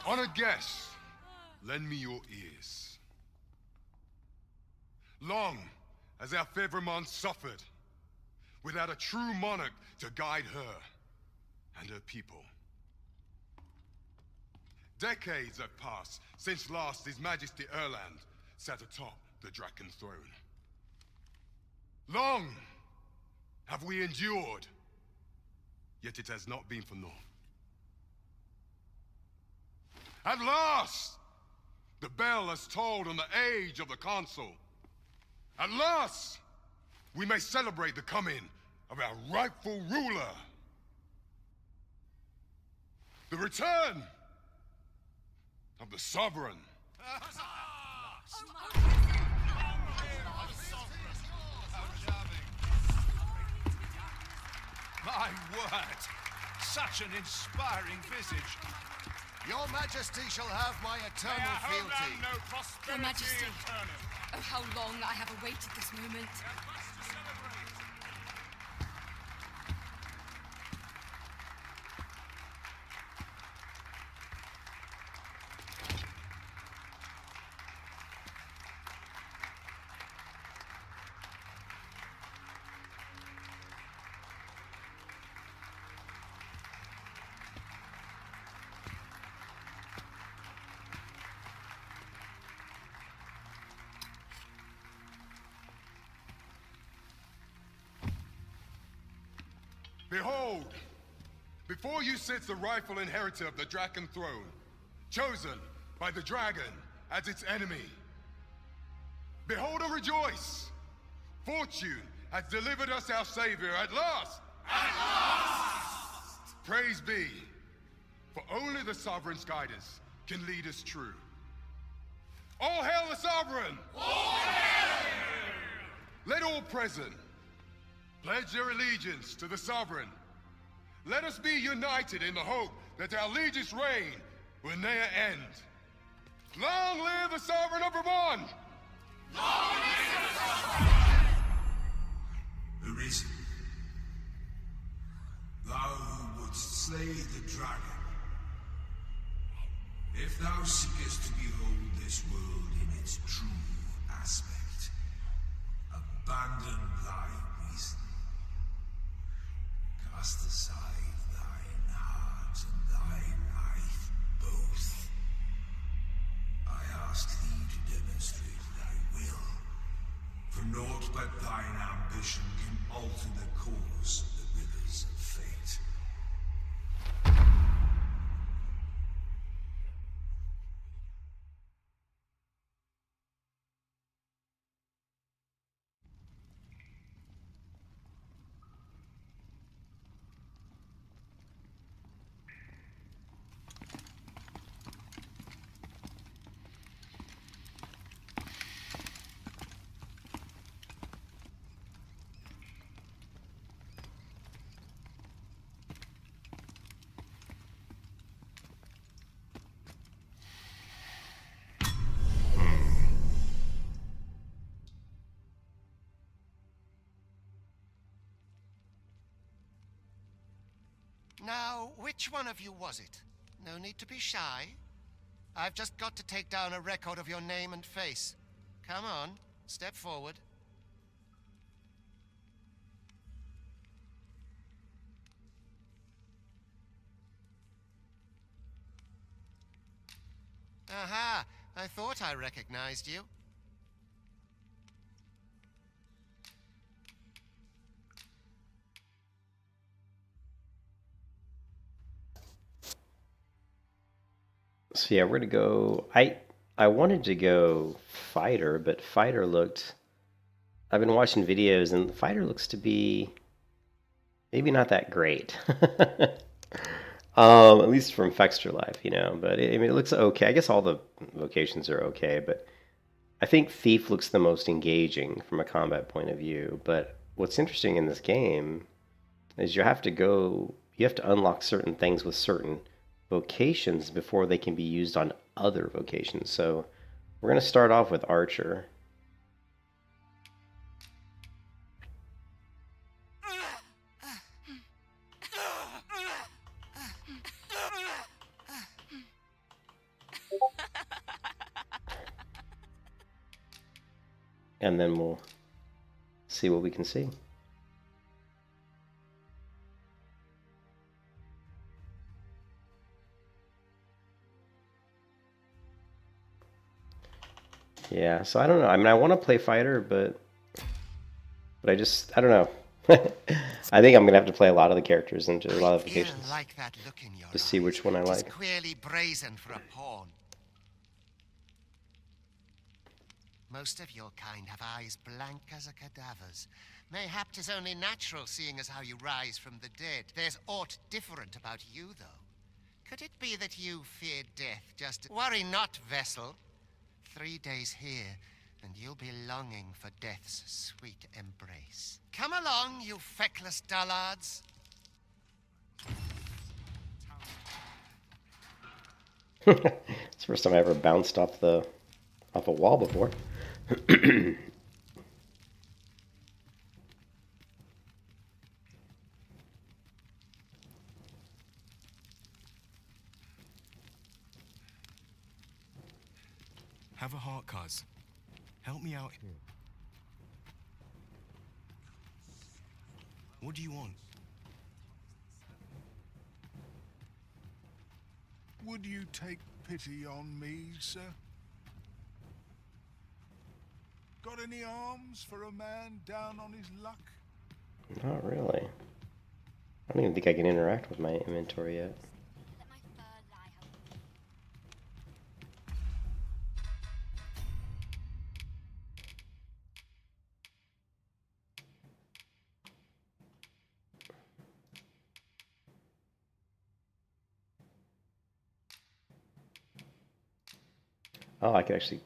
Honored guests, lend me your ears. Long has our Fevrimon suffered, without a true monarch to guide her and her people. Decades have passed since last His Majesty Erland sat atop the Draken throne. Long have we endured, yet it has not been for naught. At last, the bell has tolled on the age of the Council. At last, we may celebrate the coming of our rightful ruler. The return of the Sovereign. My word! Such an inspiring visage. Your Majesty shall have my eternal fealty. Your Majesty, oh how long I have awaited this moment. Behold, before you sits the rightful inheritor of the Draken throne, chosen by the dragon as its enemy. Behold and rejoice! Fortune has delivered us our savior at last! At last! Praise be, for only the Sovereign's guidance can lead us true. All hail the Sovereign! All hail! Let all present pledge their allegiance to the Sovereign. Let us be united in the hope that our liege's reign will ne'er end. Long live the Sovereign of Vermont! Long live the Sovereign! Arisen, thou who wouldst slay the dragon, if thou seekest to behold this world in its true aspect, abandon thy reason. Cast aside thine heart and thy life both. I ask thee to demonstrate thy will, for naught but thine ambition can alter the course of the rivers of fate. Now, which one of you was it? No need to be shy. I've just got to take down a record of your name and face. Come on, step forward. Aha! I thought I recognized you. So yeah, we're gonna go. I wanted to go fighter, but fighter looked. I've been watching videos, and fighter looks to be maybe not that great. At least from Fexter Life, you know. But I mean, it looks okay. I guess all the vocations are okay, but I think Thief looks the most engaging from a combat point of view. But what's interesting in this game is you have to unlock certain things with certain vocations before they can be used on other vocations. So we're going to start off with Archer. And then we'll see what we can see. Yeah, so I don't know. I mean, I want to play fighter, but I don't know. I think I'm gonna have to play a lot of the characters and do a lot of applications Like that look in your to see which one I eyes. like. It's queerly brazen for a pawn. Most of your kind have eyes blank as a cadaver's. Mayhap 'tis only natural, seeing as how you rise from the dead. There's aught different about you, though. Could it be that you fear death just... Worry not, vessel. 3 days here, and you'll be longing for death's sweet embrace. Come along, you feckless dullards. It's the first time I ever bounced off a wall before. Have a heart, cuz. Help me out. What do you want? Would you take pity on me, sir? Got any alms for a man down on his luck? Not really. I don't even think I can interact with my inventory yet. Let my fur lie. Oh, I could actually...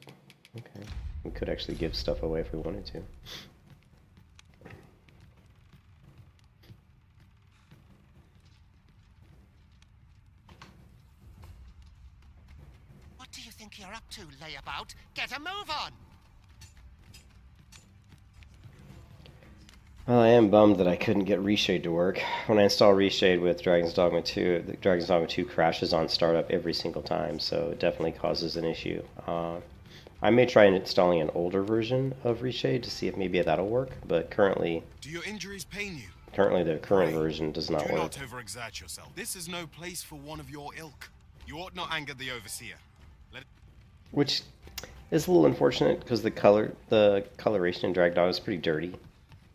Okay. We could actually give stuff away if we wanted to. What do you think you're up to, layabout? Get a move on! Well, I am bummed that I couldn't get Reshade to work. When I install Reshade with Dragon's Dogma 2, the Dragon's Dogma 2 crashes on startup every single time, so it definitely causes an issue. I may try installing an older version of Reshade to see if maybe that'll work, but currently... Do your injuries pain you? Currently, the current Pray, version does not do work. not overexert yourself. This is no place for one of your ilk. You ought not anger the overseer. Let it... Which is a little unfortunate because the coloration in Drag Dog is pretty dirty.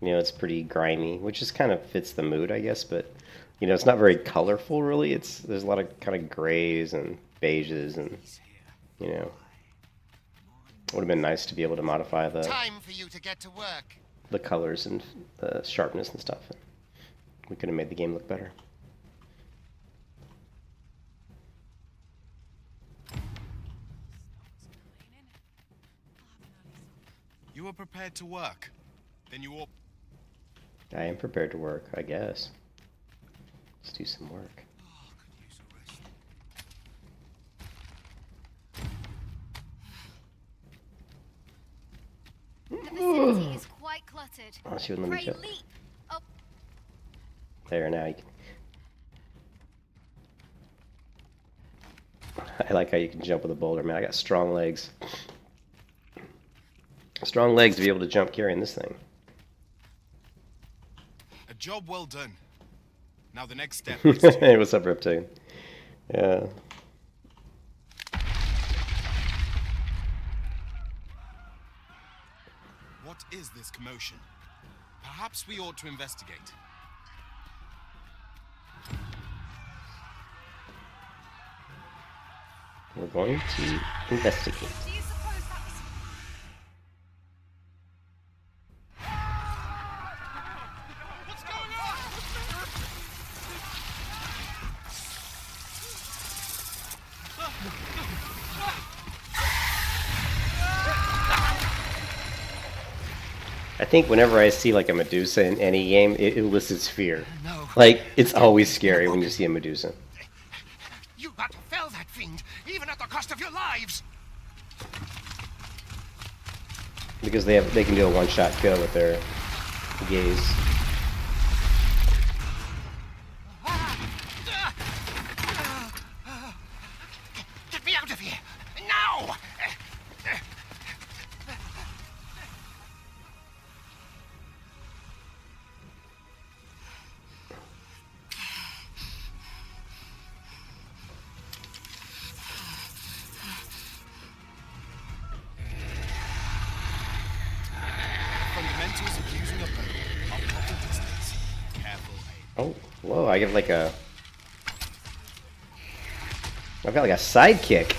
You know, it's pretty grimy, which just kind of fits the mood, I guess. But you know, it's not very colorful, really. There's a lot of kind of grays and beiges, and you know, it would have been nice to be able to modify Time for you to get to work. the colors and the sharpness and stuff. We could have made the game look better. You are prepared to work. Then you ought... I am prepared to work, I guess. Let's do some work. The vicinity is quite cluttered. Oh, she wouldn't let me Pray jump. leap. Oh, There, now you can... I like how you can jump with a boulder, man. I got strong legs. Strong legs to be able to jump carrying this thing. A job well done. Now the next step is to... Hey, what's up, Reptane? Yeah. What is this commotion? Perhaps we ought to investigate. We're going to investigate. do you suppose that was... What's going on? I think whenever I see like a Medusa in any game, it elicits fear. No. Like, it's always scary when you see a Medusa. You got to fell that fiend, even at the cost of your lives. Because they can do a one-shot kill with their gaze. here! Now! Fundamentals of using a bow are proper distance. Careful aim. Oh, whoa! I get like a. I've got like a sidekick.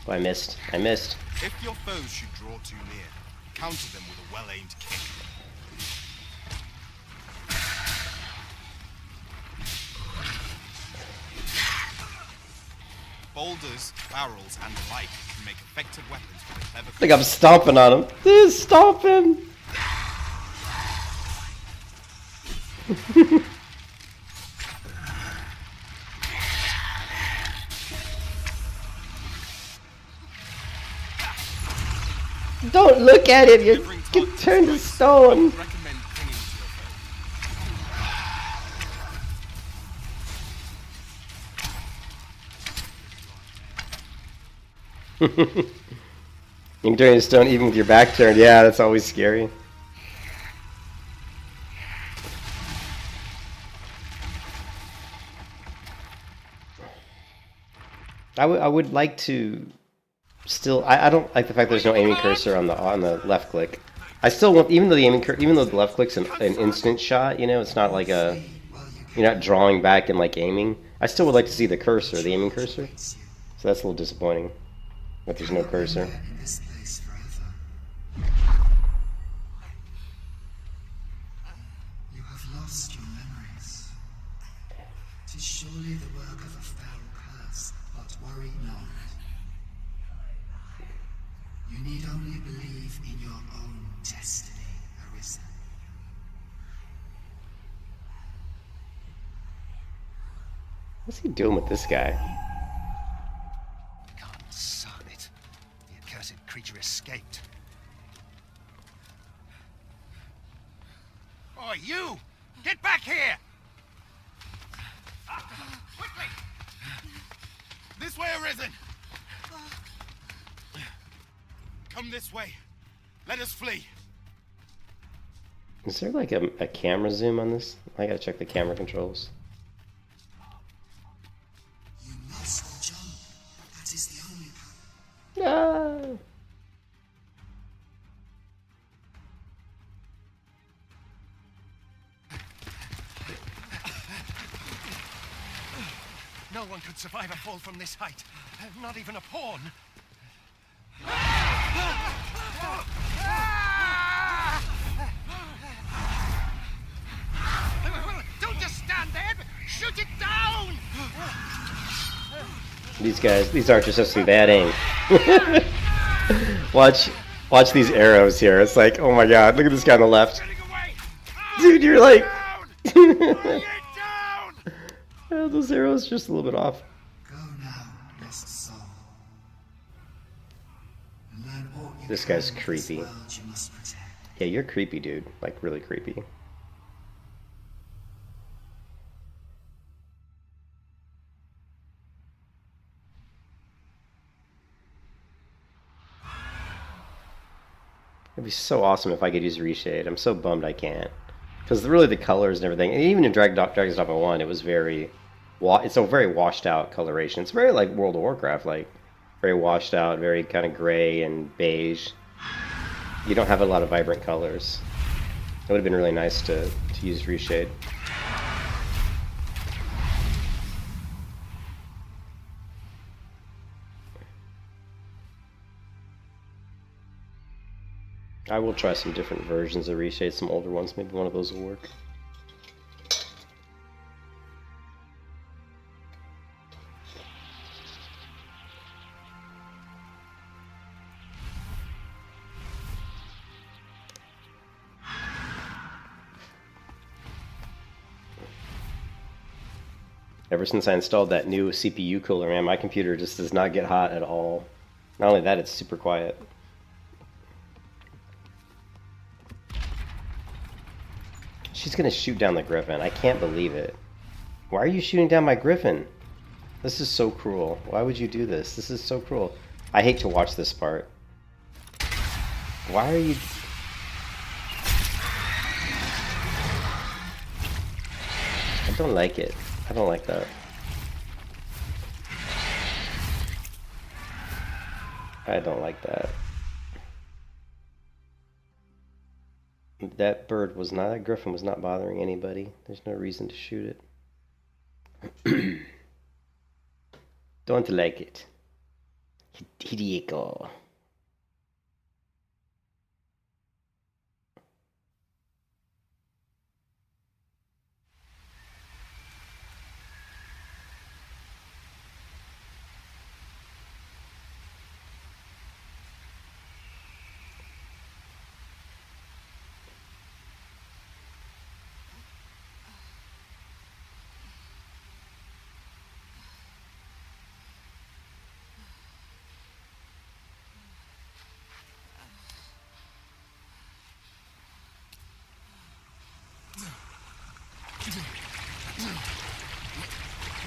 Oh, I missed. I missed. If your foes should draw too near, counter them with a well-aimed kick. Boulders, barrels, and the like can make effective weapons with a clever. I think I'm stomping on him. Dude, stomp him! Don't look at him! You get turned to stone! Recommend clinging to your foe. You can turn to stone even with your back turned. Yeah, that's always scary. I would like to still. I don't like the fact there's no aiming cursor on the left click. I still want, even though the left click's an instant shot, you know, it's not like a, you're not drawing back and like aiming. I still would like to see the cursor, the aiming cursor. So that's a little disappointing that there's no cursor. In this place forever. You have lost your memories. 'Tis surely the work of a foul curse, but worry not. You need only believe in your own destiny, Arisen. What's he doing with this guy? Can't discern it. The accursed creature escaped. Oh, you! Get back here! Quickly! This way, Arisen! Come this way. Let us flee. Is there like a camera zoom on this? I gotta check the camera controls. You must jump. That is the only path. Ah. No one could survive a fall from this height. Not even a pawn. Don't just stand there! Shoot it down! These archers have to be bad aim. Watch these arrows here. It's like, oh my god, look at this guy on the left. Dude, you're like... Oh, those arrows just a little bit off. Go now, lost soul. And learn all you This can guy's of creepy. World you must protect. Yeah, you're creepy, dude. Like, really creepy. It'd be so awesome if I could use Reshade. I'm so bummed I can't. Because really the colors and everything, and even in Dragon's Dogma 1, it was very... It's a very washed out coloration. It's very like World of Warcraft, like very washed out, very kind of gray and beige. You don't have a lot of vibrant colors. It would have been really nice to use Reshade. I will try some different versions of Reshade, some older ones. Maybe one of those will work. Ever since I installed that new CPU cooler, man, my computer just does not get hot at all. Not only that, it's super quiet. She's gonna shoot down the griffin. I can't believe it. Why are you shooting down my griffin? This is so cruel. Why would you do this? This is so cruel. I hate to watch this part. Why are you... I don't like it. I don't like that. I don't like that. That bird was not, that griffin was not bothering anybody. There's no reason to shoot it. Don't like it. Hideko.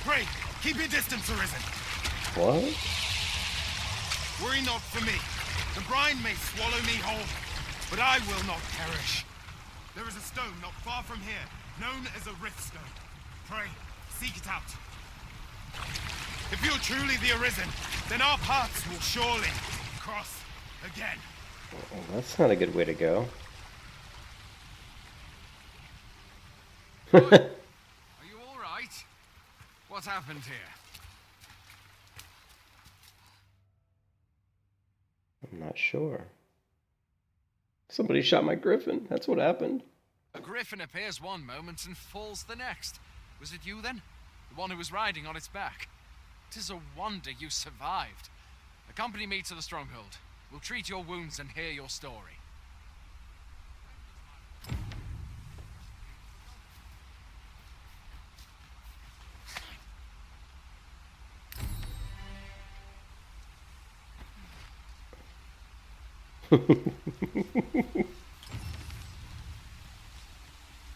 Pray, keep your distance, Arisen. What? Worry not for me. The brine may swallow me whole, but I will not perish. There is a stone not far from here, known as a rift stone. Pray, seek it out. If you're truly the Arisen, then our paths will surely cross again. Well, that's not a good way to go. Are you all right? What happened here? I'm not sure. Somebody shot my griffin. That's what happened. A griffin appears one moment and falls the next. Was it you then? The one who was riding on its back? 'Tis a wonder you survived. Accompany me to the stronghold. We'll treat your wounds and hear your story.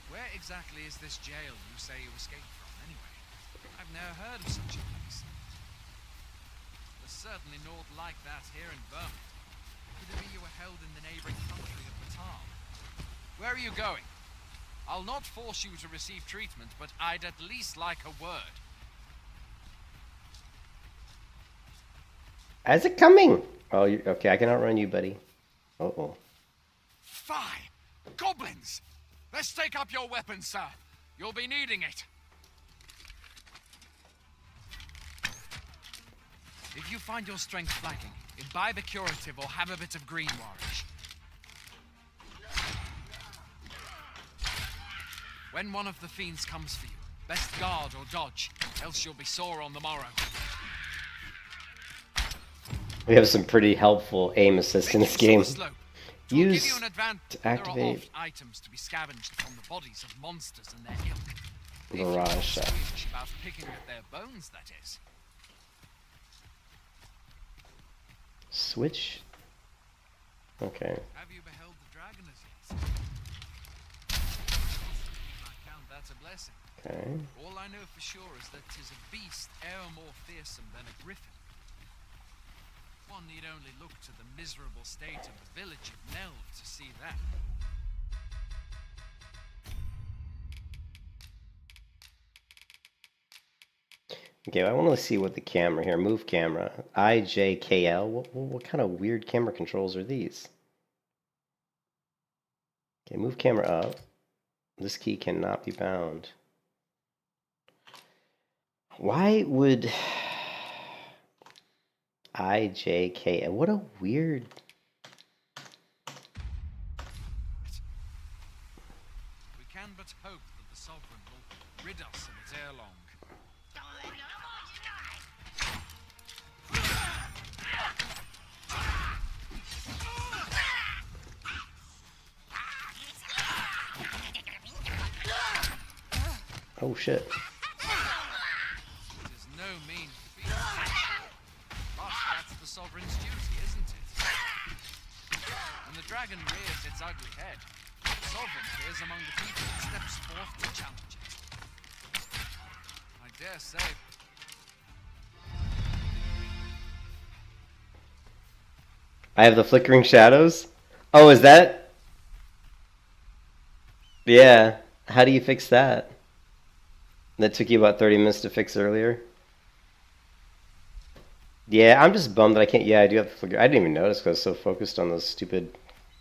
Where exactly is this jail you say you escaped from, anyway? I've never heard of such a place. There's certainly naught like that here in Burma. Could it be you were held in the neighboring country of Batam? Where are you going? I'll not force you to receive treatment, but I'd at least like a word. How's it coming? Oh, okay, I can outrun you, buddy. Uh-oh. Fie! Goblins! Let's take up your weapons, sir. You'll be needing it. If you find your strength lacking, imbibe a curative or have a bit of green warish. When one of the fiends comes for you, best guard or dodge, else you'll be sore on the morrow. We have some pretty helpful aim assist in this game. Use Give you an advantage. to activate There are oft items to be scavenged from the bodies of monsters and their ilk. barrage shot. Squeamish about picking at their bones, that is. Switch. Okay. Have you beheld the dragon as yet? I count that a blessing. Okay. All I know for sure is that 'tis a beast e'er more fearsome than a griffin. One need only look to the miserable state of the village of Nell to see that. Okay, I want to see what the camera here. Move camera. IJKL. What kind of weird camera controls are these? Okay, move camera up. This key cannot be bound. Why would IJKL? What a weird. We can but hope that the sovereign will rid us of it ere long. Oh shit. It is no mean feat. But that's the sovereign's duty, isn't it? When the dragon rears its ugly head, the sovereign others among the people that steps forth to challenge it. I dare say. I have the flickering shadows? Oh, is that? Yeah. How do you fix that? That took you about 30 minutes to fix earlier? Yeah, I'm just bummed that I can't. Yeah, I do have the flicker. I didn't even notice because I was so focused on those stupid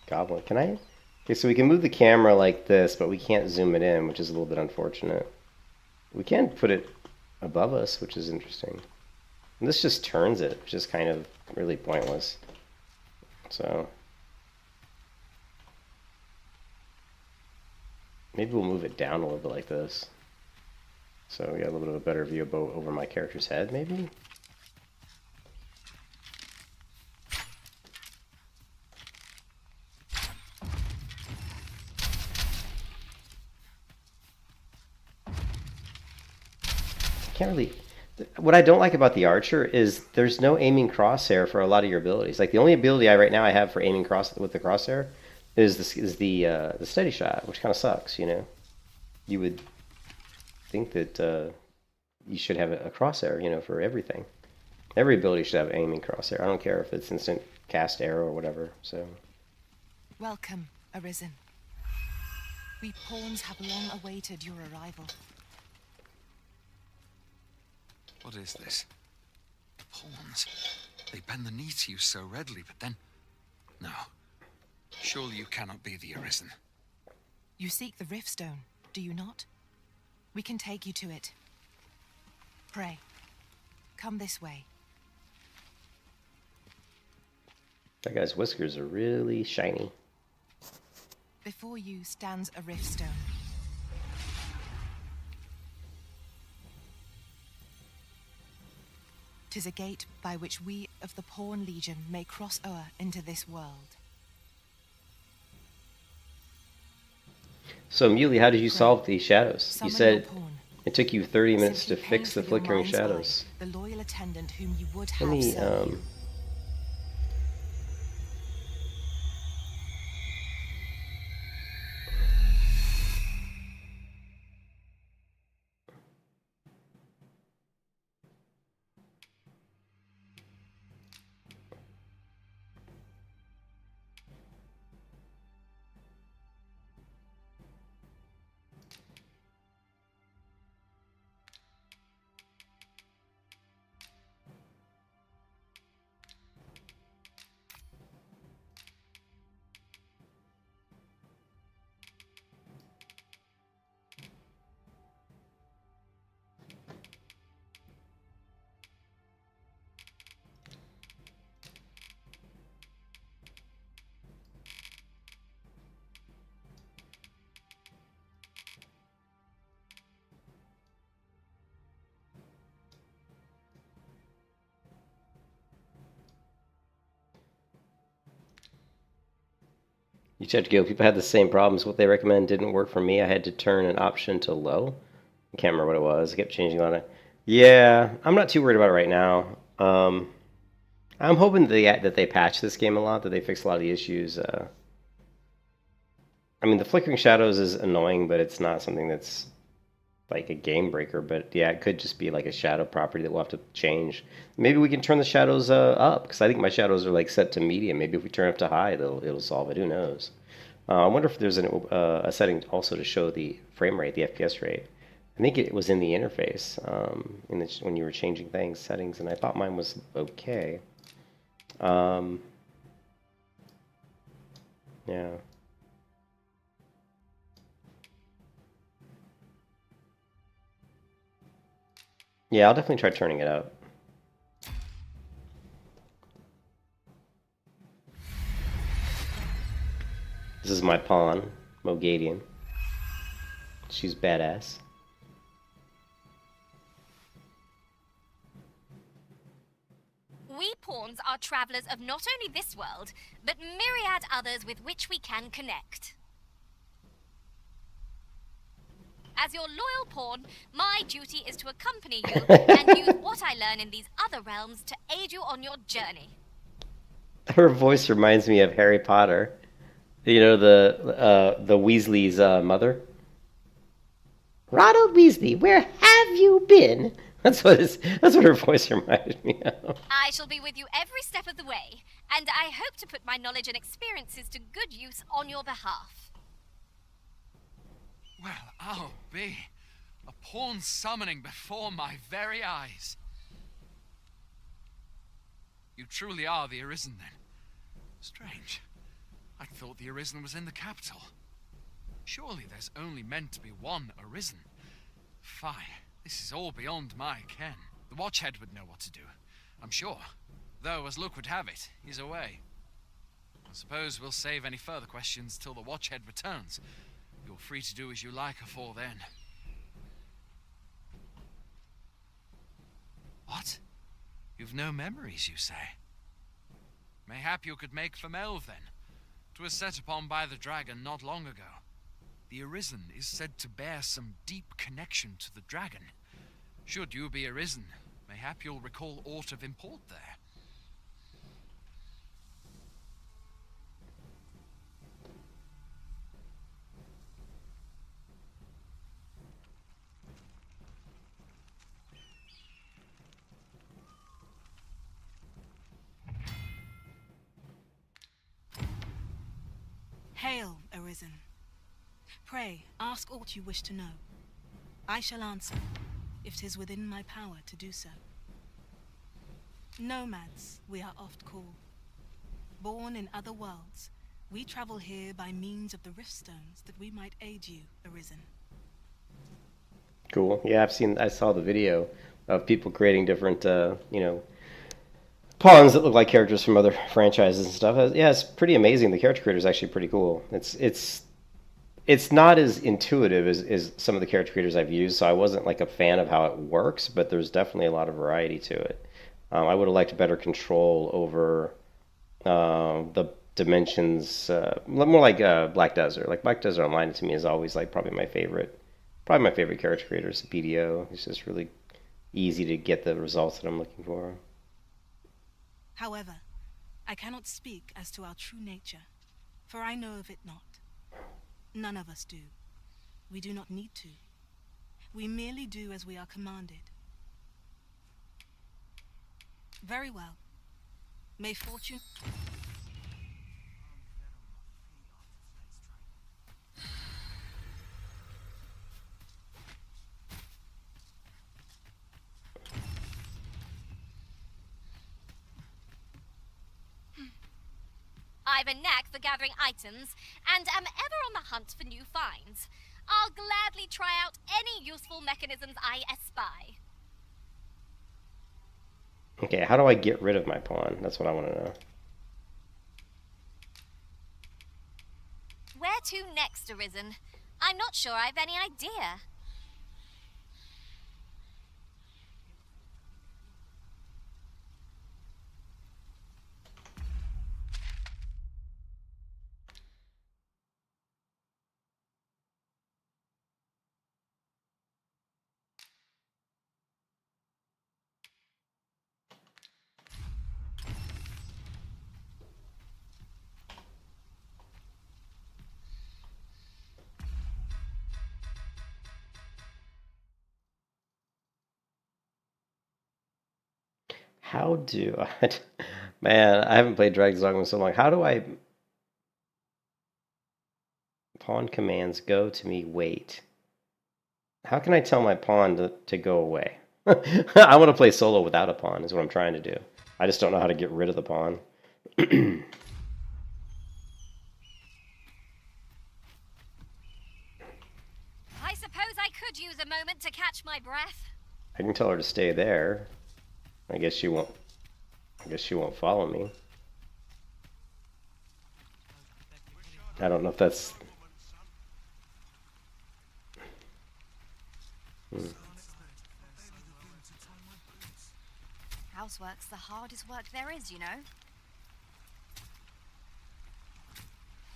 goblin. Can I? Okay, so we can move the camera like this, but we can't zoom it in, which is a little bit unfortunate. We can put it above us, which is interesting. And this just turns it, which is kind of really pointless. So maybe we'll move it down a little bit like this. So we got a little bit of a better view over my character's head, maybe? Can't really. What I don't like about the archer is there's no aiming crosshair for a lot of your abilities. Like the only ability right now I have for aiming with the crosshair is the steady shot, which kind of sucks. You know, you would think that you should have a crosshair, you know, for everything. Every ability should have aiming crosshair. I don't care if it's instant cast arrow or whatever. So. Welcome, Arisen. We pawns have long awaited your arrival. What is this? Pawns. They bend the knee to you so readily, but then... No. Surely you cannot be the Arisen. You seek the Riftstone, do you not? We can take you to it. Pray, come this way. That guy's whiskers are really shiny. Before you stands a Riftstone. 'Tis a gate by which we of the Pawn Legion may cross o'er into this world. So, Muley, how did you solve these shadows? You said pawn. it took you 30 minutes to Simply fix paint the with your flickering mind's eye shadows. The loyal attendant whom you would Let have me, served you. You checked to go. People had the same problems. What they recommend didn't work for me. I had to turn an option to low. I can't remember what it was. I kept changing on it. Yeah, I'm not too worried about it right now. I'm hoping that they patch this game a lot, that they fix a lot of the issues. I mean, the flickering shadows is annoying, but it's not something that's like a game breaker. But yeah, it could just be like a shadow property that we'll have to change. Maybe we can turn the shadows up, because I think my shadows are like set to medium. Maybe if we turn it up to high, it'll solve it. Who knows? I wonder if there's a setting also to show the frame rate, the FPS rate. I think it was in the interface when you were changing settings, and I thought mine was okay. Yeah. Yeah, I'll definitely try turning it up. This is my pawn, Mogadian. She's badass. We pawns are travelers of not only this world, but myriad others with which we can connect. As your loyal pawn, my duty is to accompany you and use what I learn in these other realms to aid you on your journey. Her voice reminds me of Harry Potter. You know the Weasley's mother. Ronald Weasley, where have you been? That's what her voice reminded me of. I shall be with you every step of the way, and I hope to put my knowledge and experiences to good use on your behalf. Well, I'll be. A pawn summoning before my very eyes. You truly are the Arisen, then? Strange. I thought the Arisen was in the capital. Surely there's only meant to be one Arisen. Fie, this is all beyond my ken. The Watchhead would know what to do, I'm sure. Though, as luck would have it, he's away. I suppose we'll save any further questions till the Watchhead returns. You're free to do as you like afore then. What? You've no memories, you say? Mayhap you could make for Melve, then. 'Twas set upon by the dragon not long ago. The Arisen is said to bear some deep connection to the dragon. Should you be Arisen, mayhap you'll recall aught of import there. Hail, Arisen. Pray, ask aught you wish to know. I shall answer, if 'tis within my power to do so. Nomads, we are oft called. Born in other worlds, we travel here by means of the rift stones that we might aid you, Arisen. Cool. Yeah, I saw the video of people creating different, pawns that look like characters from other franchises and stuff. Yeah, it's pretty amazing. The character creator is actually pretty cool. It's not as intuitive as some of the character creators I've used, so I wasn't like a fan of how it works, but there's definitely a lot of variety to it. I would have liked better control over the dimensions, more like Black Desert. Like Black Desert Online to me is always like probably my favorite character creator is BDO. It's just really easy to get the results that I'm looking for. However, I cannot speak as to our true nature, for I know of it not. None of us do. We do not need to. We merely do as we are commanded. Very well. May fortune... I've a knack for gathering items, and am ever on the hunt for new finds. I'll gladly try out any useful mechanisms I espy. Okay, how do I get rid of my pawn? That's what I want to know. Where to next, Arisen? I'm not sure I've any idea. How do I... Man, I haven't played Dragon's Dogma in so long. How do I... Pawn commands, go to me, wait. How can I tell my pawn to go away? I want to play solo without a pawn, is what I'm trying to do. I just don't know how to get rid of the pawn. I suppose I could use a moment to catch my breath. I can tell her to stay there. I guess she won't follow me. I don't know if that's... Housework's the hardest work there is, you know.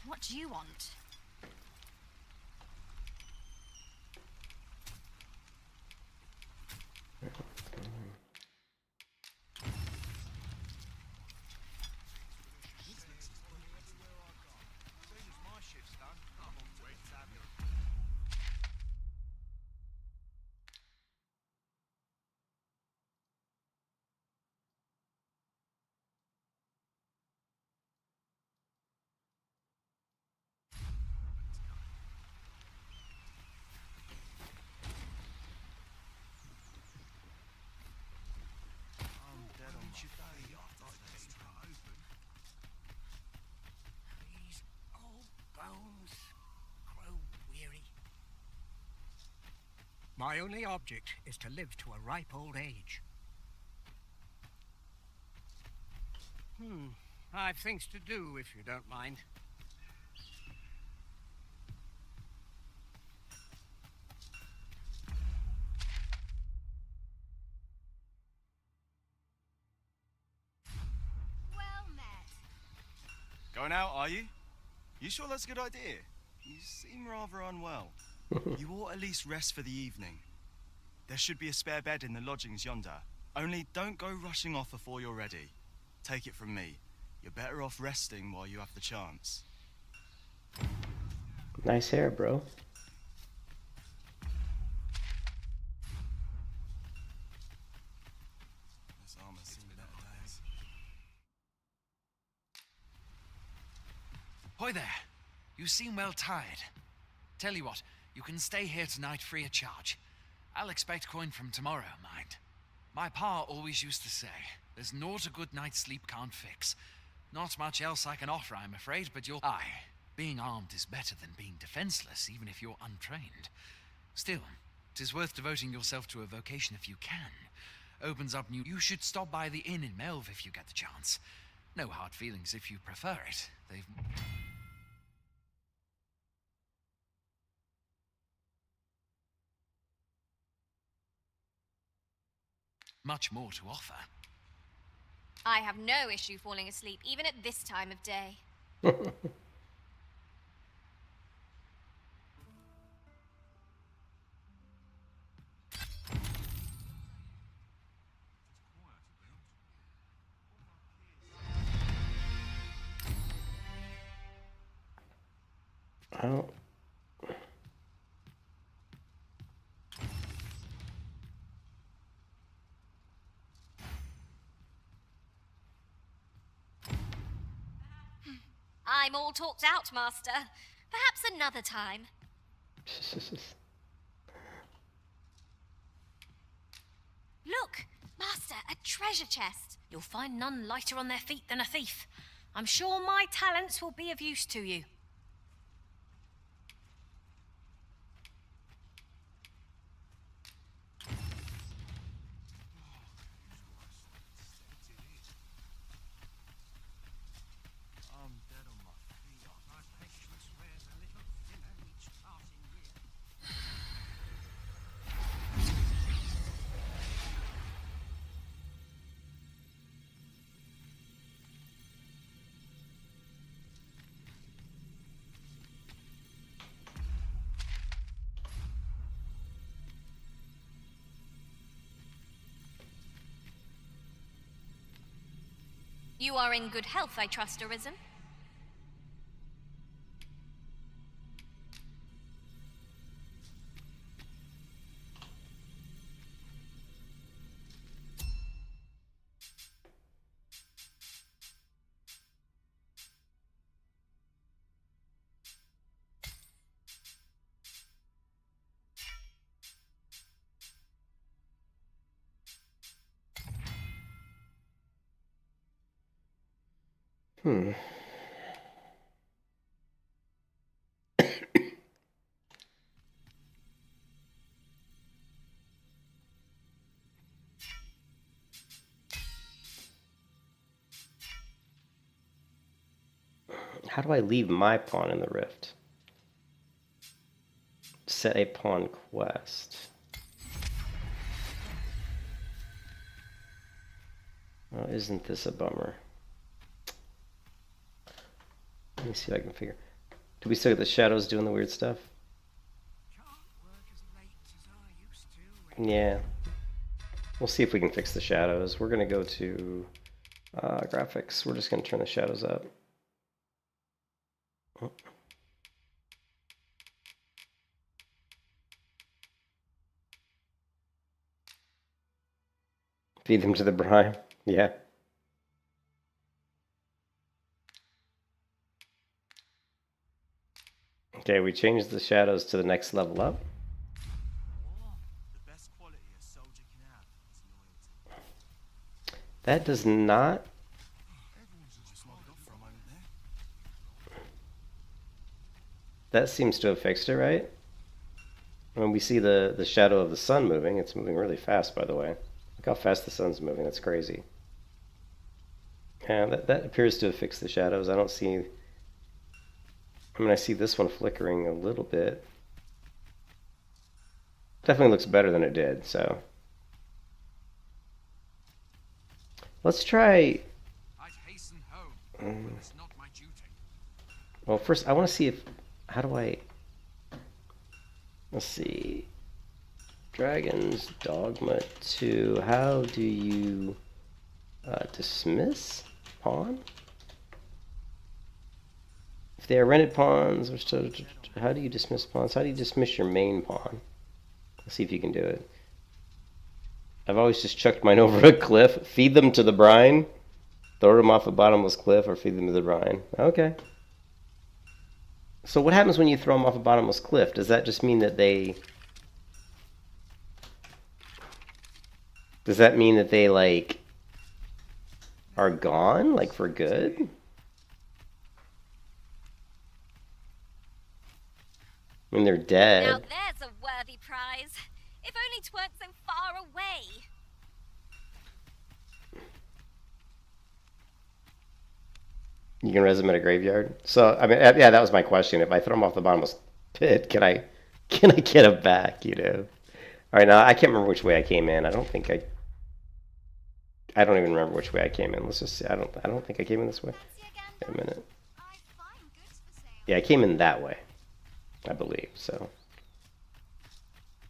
What do you want? My only object is to live to a ripe old age. I've things to do, if you don't mind. Well met. Going out, are you? You sure that's a good idea? You seem rather unwell. You ought at least rest for the evening. There should be a spare bed in the lodgings yonder. Only don't go rushing off before you're ready. Take it from me. You're better off resting while you have the chance. Nice hair, bro. This armor's seen better days. Hoy there. You seem well tired. Tell you what, you can stay here tonight free of charge. I'll expect coin from tomorrow, mind. My pa always used to say, there's naught a good night's sleep can't fix. Not much else I can offer, I'm afraid, but you'll... Aye, being armed is better than being defenseless, even if you're untrained. Still, 'tis worth devoting yourself to a vocation if you can. Opens up new... You should stop by the inn in Melve if you get the chance. No hard feelings if you prefer it. They've... much more to offer. I have no issue falling asleep, even at this time of day. Oh. I'm all talked out, Master. Perhaps another time. Look, Master, a treasure chest. You'll find none lighter on their feet than a thief. I'm sure my talents will be of use to you. I'm dead on my feet. My patience wears a little thinner each passing year. You are in good health, I trust, Arisen? How do I leave my pawn in the rift? Set a pawn quest. Oh, isn't this a bummer? Let me see if I can figure. Do we still get the shadows doing the weird stuff? Yeah. We'll see if we can fix the shadows. We're going to go to graphics. We're just going to turn the shadows up. Oh. Feed them to the brine. Yeah. Okay, we changed the shadows to the next level up. The best quality a soldier can have is loyalty. That does not. Just nodded off for a moment there. That seems to have fixed it, right? When we see the shadow of the sun moving, it's moving really fast, by the way. Look how fast the sun's moving. That's crazy. Yeah, that appears to have fixed the shadows. I don't see... I mean, I see this one flickering a little bit. Definitely looks better than it did, so... Let's try... I'd hasten home, but it's not my duty. Well, first, I want to see if... How do I... Let's see. Dragon's Dogma 2. How do you dismiss pawn? If they are rented pawns, how do you dismiss pawns? How do you dismiss your main pawn? Let's see if you can do it. I've always just chucked mine over a cliff. Feed them to the brine. Throw them off a bottomless cliff or feed them to the brine. Okay. So what happens when you throw them off a bottomless cliff? Does that just mean that they... Does that mean that they, like, are gone? Like, for good? I mean, they're dead. Now there's a worthy prize. If only 'tweren't so far away. You can res them in a graveyard. So I mean, yeah, that was my question. If I throw them off the bottomless pit, can I get them back? You know. All right, now I can't remember which way I came in. I don't even remember which way I came in. Let's just see. I don't think I came in this way. Wait a minute. Yeah, I came in that way, I believe. So.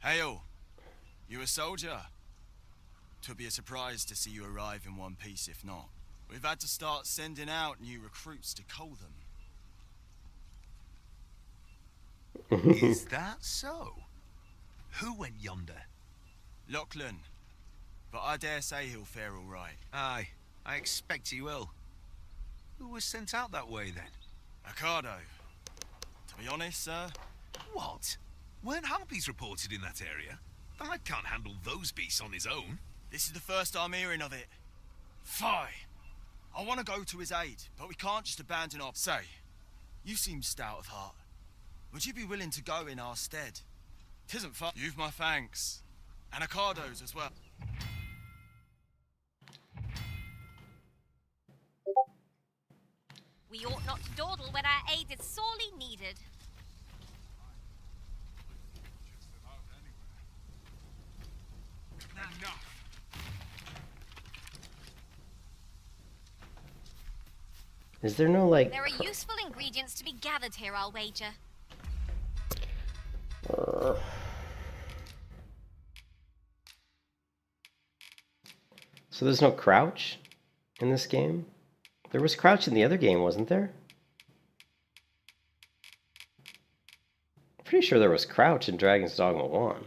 Hail. You a soldier? 'Twould be a surprise to see you arrive in one piece if not. We've had to start sending out new recruits to cull them. Is that so? Who went yonder? Lachlan. But I dare say he'll fare all right. Aye, I expect he will. Who was sent out that way then? Ricardo. To be honest, sir. What? Weren't harpies reported in that area? The lad can't handle those beasts on his own. This is the first I'm hearing of it. Fie. I want to go to his aid, but we can't just abandon our... Say, you seem stout of heart. Would you be willing to go in our stead? 'Tisn't fun. You've my thanks. And Ricardo's as well. We ought not to dawdle when our aid is sorely needed. Enough. Is there no, like... There are useful ingredients to be gathered here, I'll wager. So there's no crouch in this game? There was crouch in the other game, wasn't there? Pretty sure there was crouch in Dragon's Dogma 1.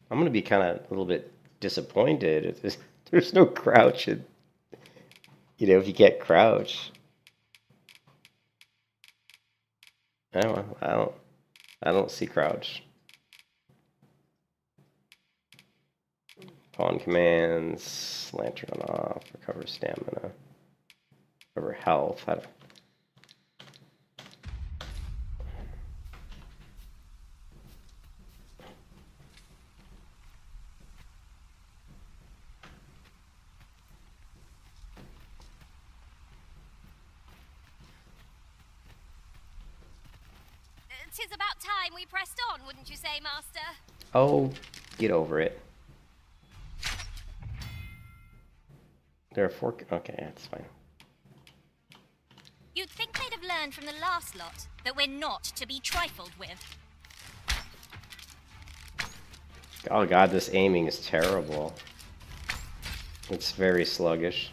I'm going to be kind of a little bit disappointed if there's no crouch in, you know, if you get crouch. I don't see crouch. Pawn commands, lantern on off, recover stamina, recover health. I don't... Tis about time we pressed on, wouldn't you say, Master? Oh, get over it. There are 4... Okay, that's fine. You'd think they'd have learned from the last lot that we're not to be trifled with. Oh god, this aiming is terrible. It's very sluggish.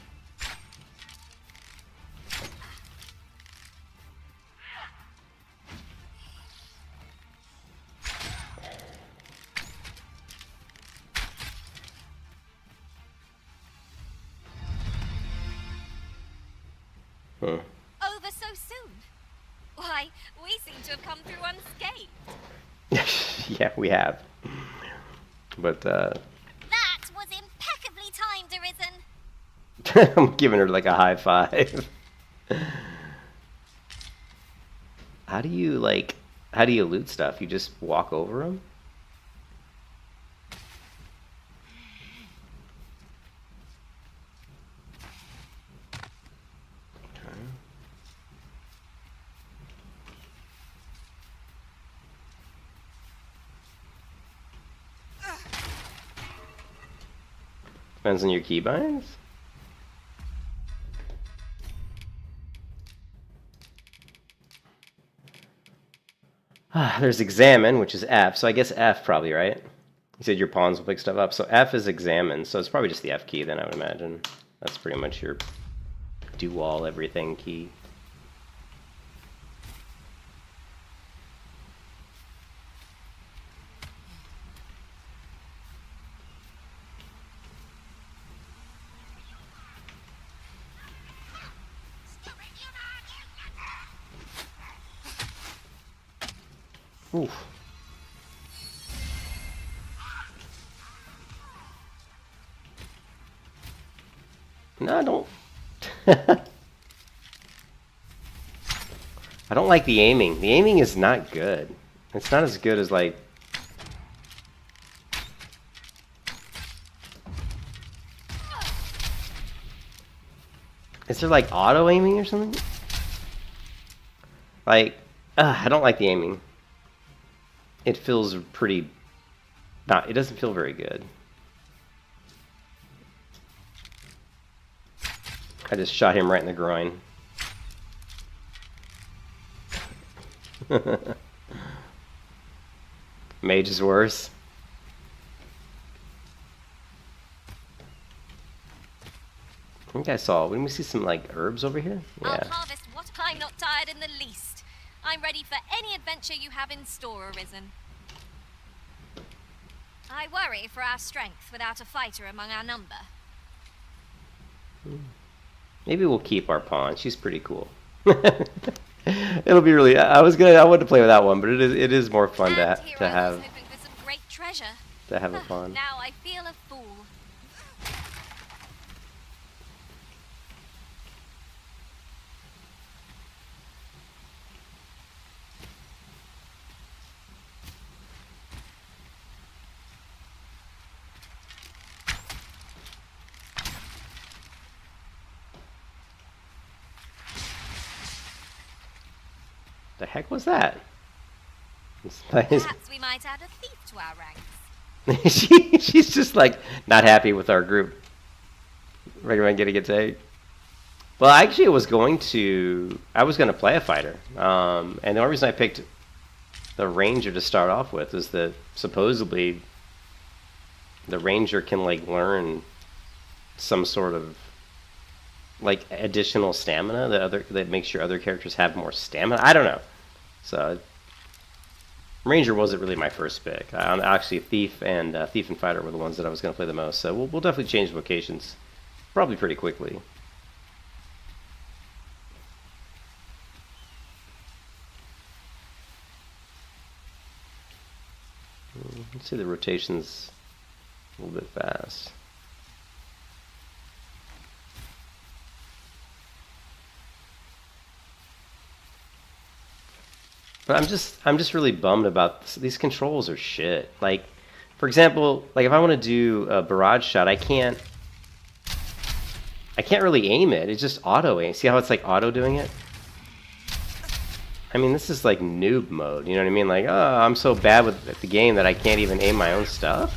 Over so soon? Why, we seem to have come through unscathed. Yeah, we have. But, That was impeccably timed, Arisen. I'm giving her like a high five. How do you loot stuff? You just walk over them? Depends on your keybinds. There's examine, which is F, so I guess F probably, right? You said your pawns will pick stuff up, so F is examine, so it's probably just the F key then, I would imagine. That's pretty much your do-all everything key. Oof. No, I don't. I don't like the aiming. The aiming is not good. It's not as good as like. Is there like auto aiming or something? Like, I don't like the aiming. It feels pretty. It doesn't feel very good. I just shot him right in the groin. Mage is worse. I think I saw. Didn't we see some like herbs over here? Yeah. I'll harvest what I'm not tired in the least. I'm ready for any adventure you have in store, Arisen. I worry for our strength without a fighter among our number. Maybe we'll keep our pawn. She's pretty cool. It'll be really. I wanted to play with that one, but it is more fun to have hoping for some great treasure. To have a pawn. Now I feel a fool. The heck was that? Perhaps we might add a thief to our ranks. She's just like not happy with our group. Recommend getting a take. Well, actually, I was going to play a fighter, and the only reason I picked the ranger to start off with is that supposedly the ranger can like learn some sort of like additional stamina that makes your other characters have more stamina. I don't know. So ranger wasn't really my first pick. Actually, thief and fighter were the ones that I was going to play the most. So we'll definitely change vocations, probably pretty quickly. Let's see the rotations a little bit fast. But I'm just really bummed about this. These controls are shit. Like, for example, like if I want to do a barrage shot, I can't really aim it. It's just auto aim. See how it's like auto doing it? I mean, this is like noob mode. You know what I mean? Like, oh, I'm so bad with the game that I can't even aim my own stuff.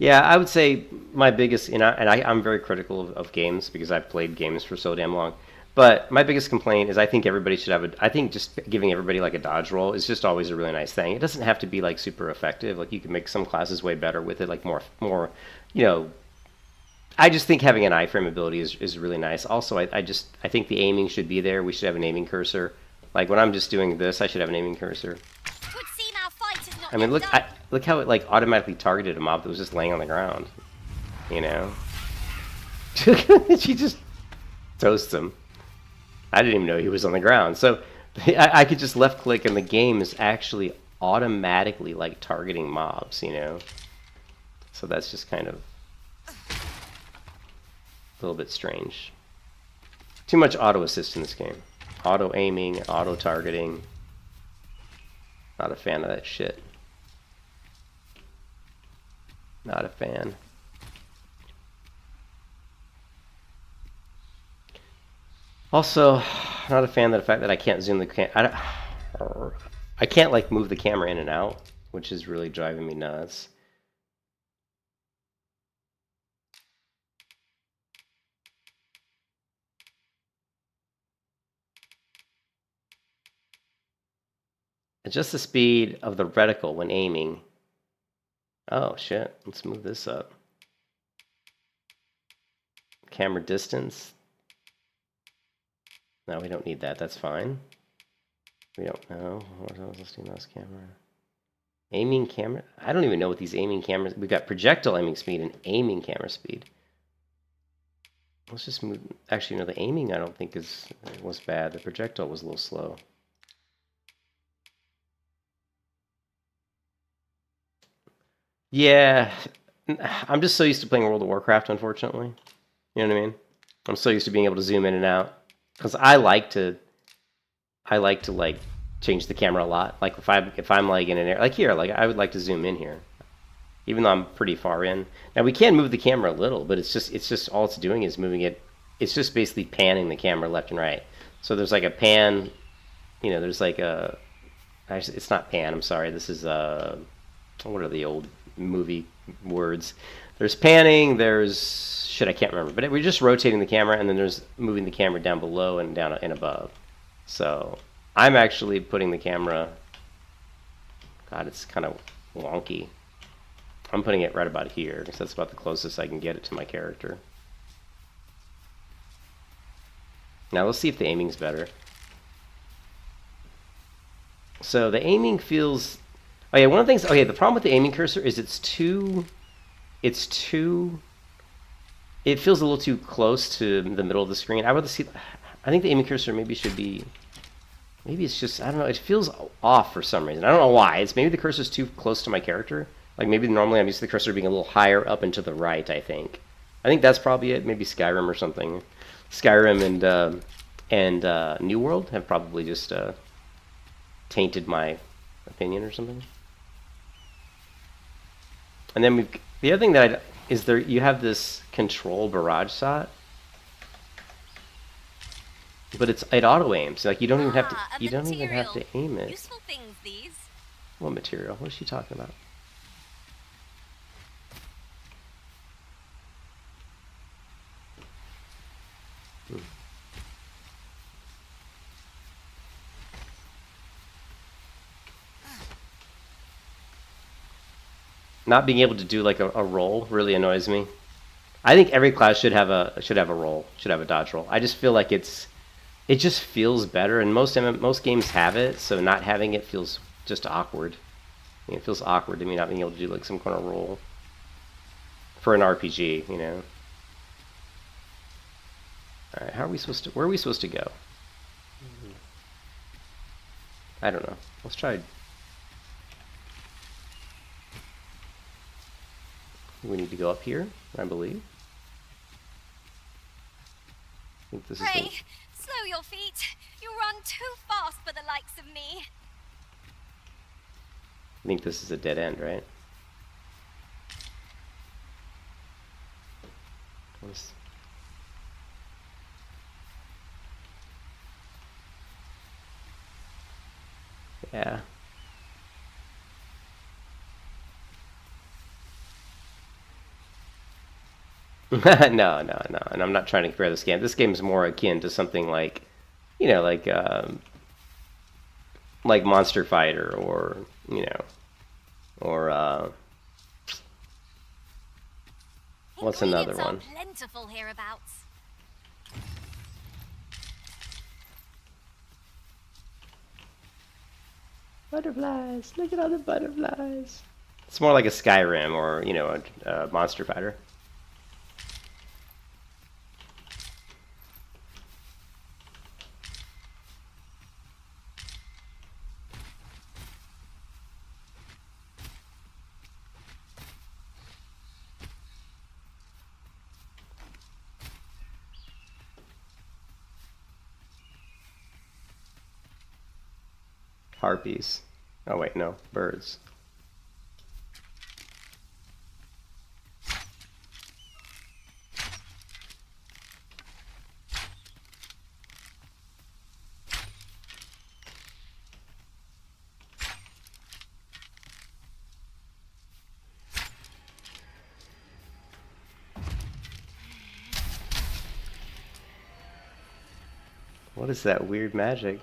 Yeah, I would say my biggest, I'm very critical of games because I've played games for so damn long. But my biggest complaint is I think everybody should have I think just giving everybody like a dodge roll is just always a really nice thing. It doesn't have to be like super effective. Like you can make some classes way better with it, like more, I just think having an iframe ability is really nice. Also, I think the aiming should be there. We should have an aiming cursor. Like when I'm just doing this, I should have an aiming cursor. I mean, look how it like automatically targeted a mob that was just laying on the ground. You know, she just Toasts him. I didn't even know he was on the ground. So I could just left click and the game is actually automatically like targeting mobs, you know? So that's just kind of a little bit strange. Too much auto assist in this game. Auto aiming, auto targeting. Not a fan of that shit. Not a fan. Also, not a fan of the fact that I can't zoom the I can't like move the camera in and out, which is really driving me nuts. Adjust the speed of the reticle when aiming. Oh shit, let's move this up. Camera distance. No, we don't need that, that's fine. We don't know. What else is this camera? Aiming camera? I don't even know what these aiming cameras... We've got projectile aiming speed and aiming camera speed. Let's just move... Actually, no, the aiming I don't think was bad. The projectile was a little slow. Yeah, I'm just so used to playing World of Warcraft, unfortunately. You know what I mean? I'm so used to being able to zoom in and out. Because I like to like change the camera a lot. Like if I'm like in an area like here, like I would like to zoom in here, even though I'm pretty far in. Now we can move the camera a little, but it's just all it's doing is moving it. It's just basically panning the camera left and right. So there's like a pan, you know. There's like a actually it's not pan. I'm sorry. This is what are the old movie words? There's panning. There's shit I can't remember. But we're just rotating the camera, and then there's moving the camera down below and down and above. So I'm actually putting the camera, God, it's kind of wonky. I'm putting it right about here, because that's about the closest I can get it to my character. Now let's see if the aiming's better. So the aiming feels... Oh yeah, one of the things... Okay, the problem with the aiming cursor is it feels a little too close to the middle of the screen. I would see... I think the aiming cursor maybe should be... Maybe it's just, I don't know, it feels off for some reason. I don't know why. It's maybe the cursor's too close to my character. Like maybe normally I'm used to the cursor being a little higher up and to the right, I think. I think that's probably it. Maybe Skyrim or something. Skyrim and New World have probably just tainted my opinion or something. And then the other thing that is there, you have this control barrage shot. But it auto aims. Like you don't even have to. You don't even have to aim it. Useful things, these. What material? What is she talking about? Not being able to do like a roll really annoys me. I think every class should have a roll, should have a dodge roll. I just feel like it just feels better, and most games have it, so not having it feels just awkward. I mean, it feels awkward to me not being able to do like some kind of roll for an RPG, you know. All right, where are we supposed to go? I don't know. Let's try. We need to go up here, I believe. I think this is Pray, slow your feet. You run too fast for the likes of me. I think this is a dead end, right? Yeah. No, and I'm not trying to compare this game. This game is more akin to something like, you know, like Monster Fighter, or you know, or what's another one? Are plentiful hereabouts. Butterflies! Look at all the butterflies. It's more like a Skyrim, or you know, a Monster Fighter. Harpies. Oh wait, no, birds. What is that weird magic?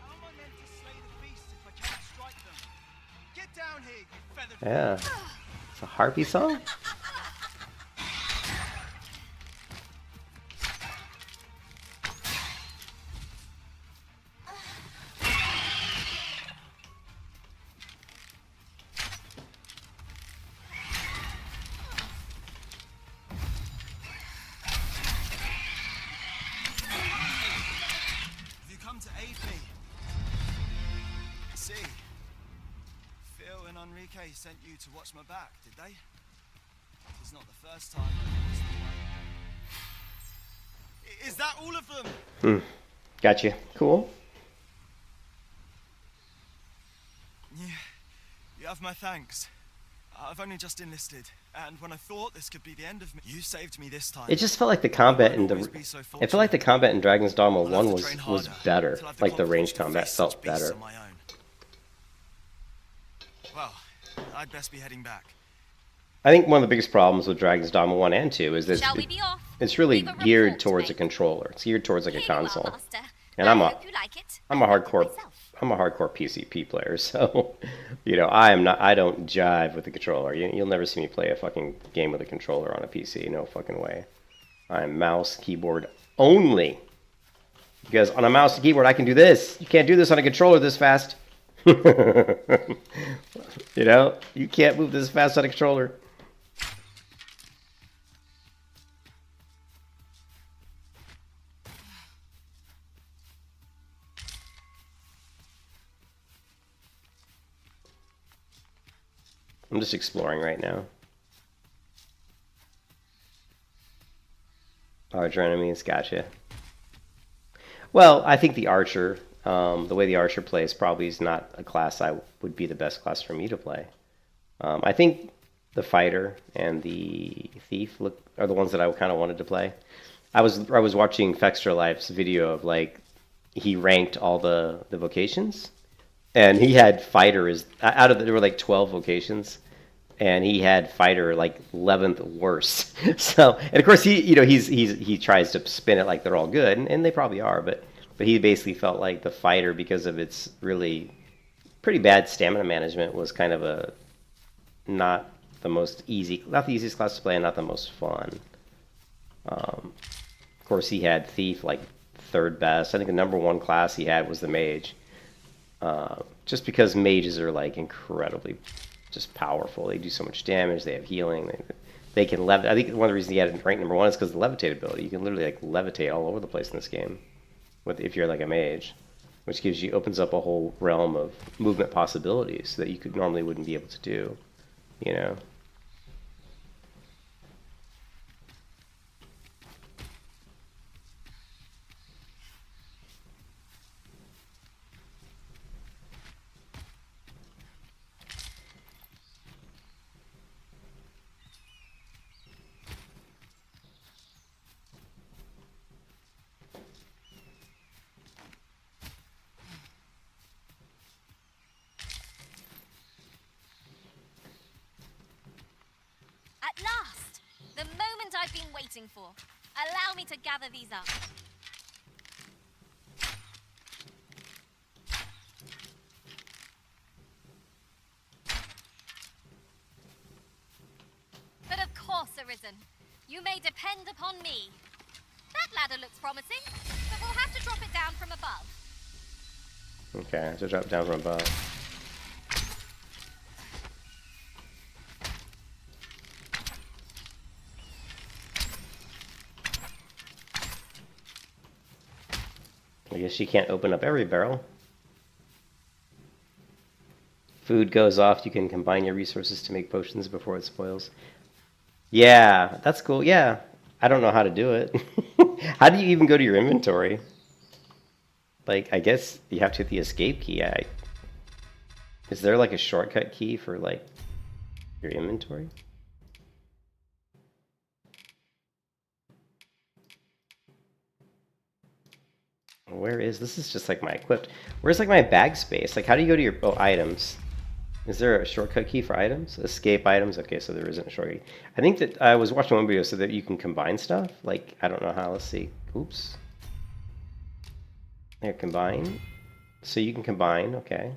How am I meant to slay the beasts if I can't strike them? Get down here, you feathered Yeah. It's a harpy song? Have you come to aid me? See, Phil and Enrique sent you to watch my back, did they? It's not the first time I've lost the way. Is that all of them? Gotcha. Cool. Yeah, you have my thanks. I've only just enlisted, and when I thought this could be the end of me, you saved me this time. It just felt like the combat in Always the. be so It felt fortunate. like the combat in Dragon's Dogma I'll have 1 to was train was harder better. till I've the Like the confidence ranged to combat face felt such beasts better. on my own. Well, I'd best be heading back. I think one of the biggest problems with Dragon's Dogma 1 and 2 is that Shall we be off? it's really We've a geared report to towards a make. controller. It's geared towards like a Here you are, console. Master. And I I'm a hope you like it. I'm a I like it hardcore myself. I'm a hardcore PCP player, so you know I don't jive with the controller. You'll never see me play a fucking game with a controller on a PC. No fucking way. I'm mouse keyboard only. Because on a mouse and keyboard I can do this. You can't do this on a controller this fast. You know, you can't move this fast on a controller. I'm just exploring right now. Larger enemies, gotcha. Well, I think the archer, the way the archer plays, probably is not a class I would be the best class for me to play. I think the fighter and the thief are the ones that I kind of wanted to play. I was watching Fextra Life's video of like he ranked all the vocations. And he had fighter as out of there were like 12 vocations, and he had fighter like 11th worst. So, and of course he tries to spin it like they're all good, and they probably are, but he basically felt like the fighter, because of its really pretty bad stamina management, was kind of not the easiest class to play, and not the most fun. Of course, he had thief like third best. I think the number one class he had was the mage. Just because mages are like incredibly just powerful. They do so much damage. They have healing. They can levitate. I think one of the reasons he had it ranked number 1 is because of the levitate ability. You can literally like levitate all over the place in this game, if you're like a mage, which opens up a whole realm of movement possibilities that you normally wouldn't be able to do. You know. At last! The moment I've been waiting for. Allow me to gather these up. But of course, Arisen. You may depend upon me. That ladder looks promising, but we'll have to drop it down from above. Okay, so drop down from above. I guess you can't open up every barrel. Food goes off, you can combine your resources to make potions before it spoils. Yeah, that's cool. Yeah, I don't know how to do it. How do you even go to your inventory? Like, I guess you have to hit the escape key. Is there like a shortcut key for like your inventory? Where is this? Is just like my equipped. Where's like my bag space? Like, how do you go to your items? Is there a shortcut key for items? Escape items? Okay, so there isn't a shortcut key. I think that I was watching one video so that you can combine stuff. Like, I don't know how. Let's see. Oops. There, combine. So you can combine. Okay.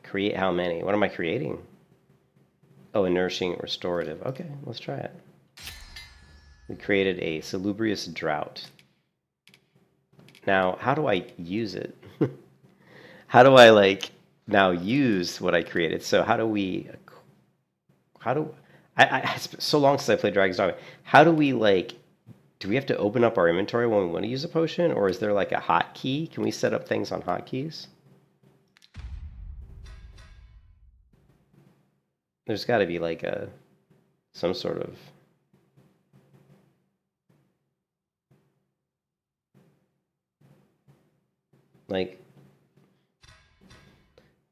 Create how many? What am I creating? Oh, a nourishing restorative. Okay, let's try it. We created a salubrious drought. Now, how do I use it? How do I like now use what I created? So how do we? So long since I played Dragon's Dogma. How do we like? Do we have to open up our inventory when we want to use a potion, or is there like a hotkey? Can we set up things on hotkeys? There's got to be like some sort of. Like,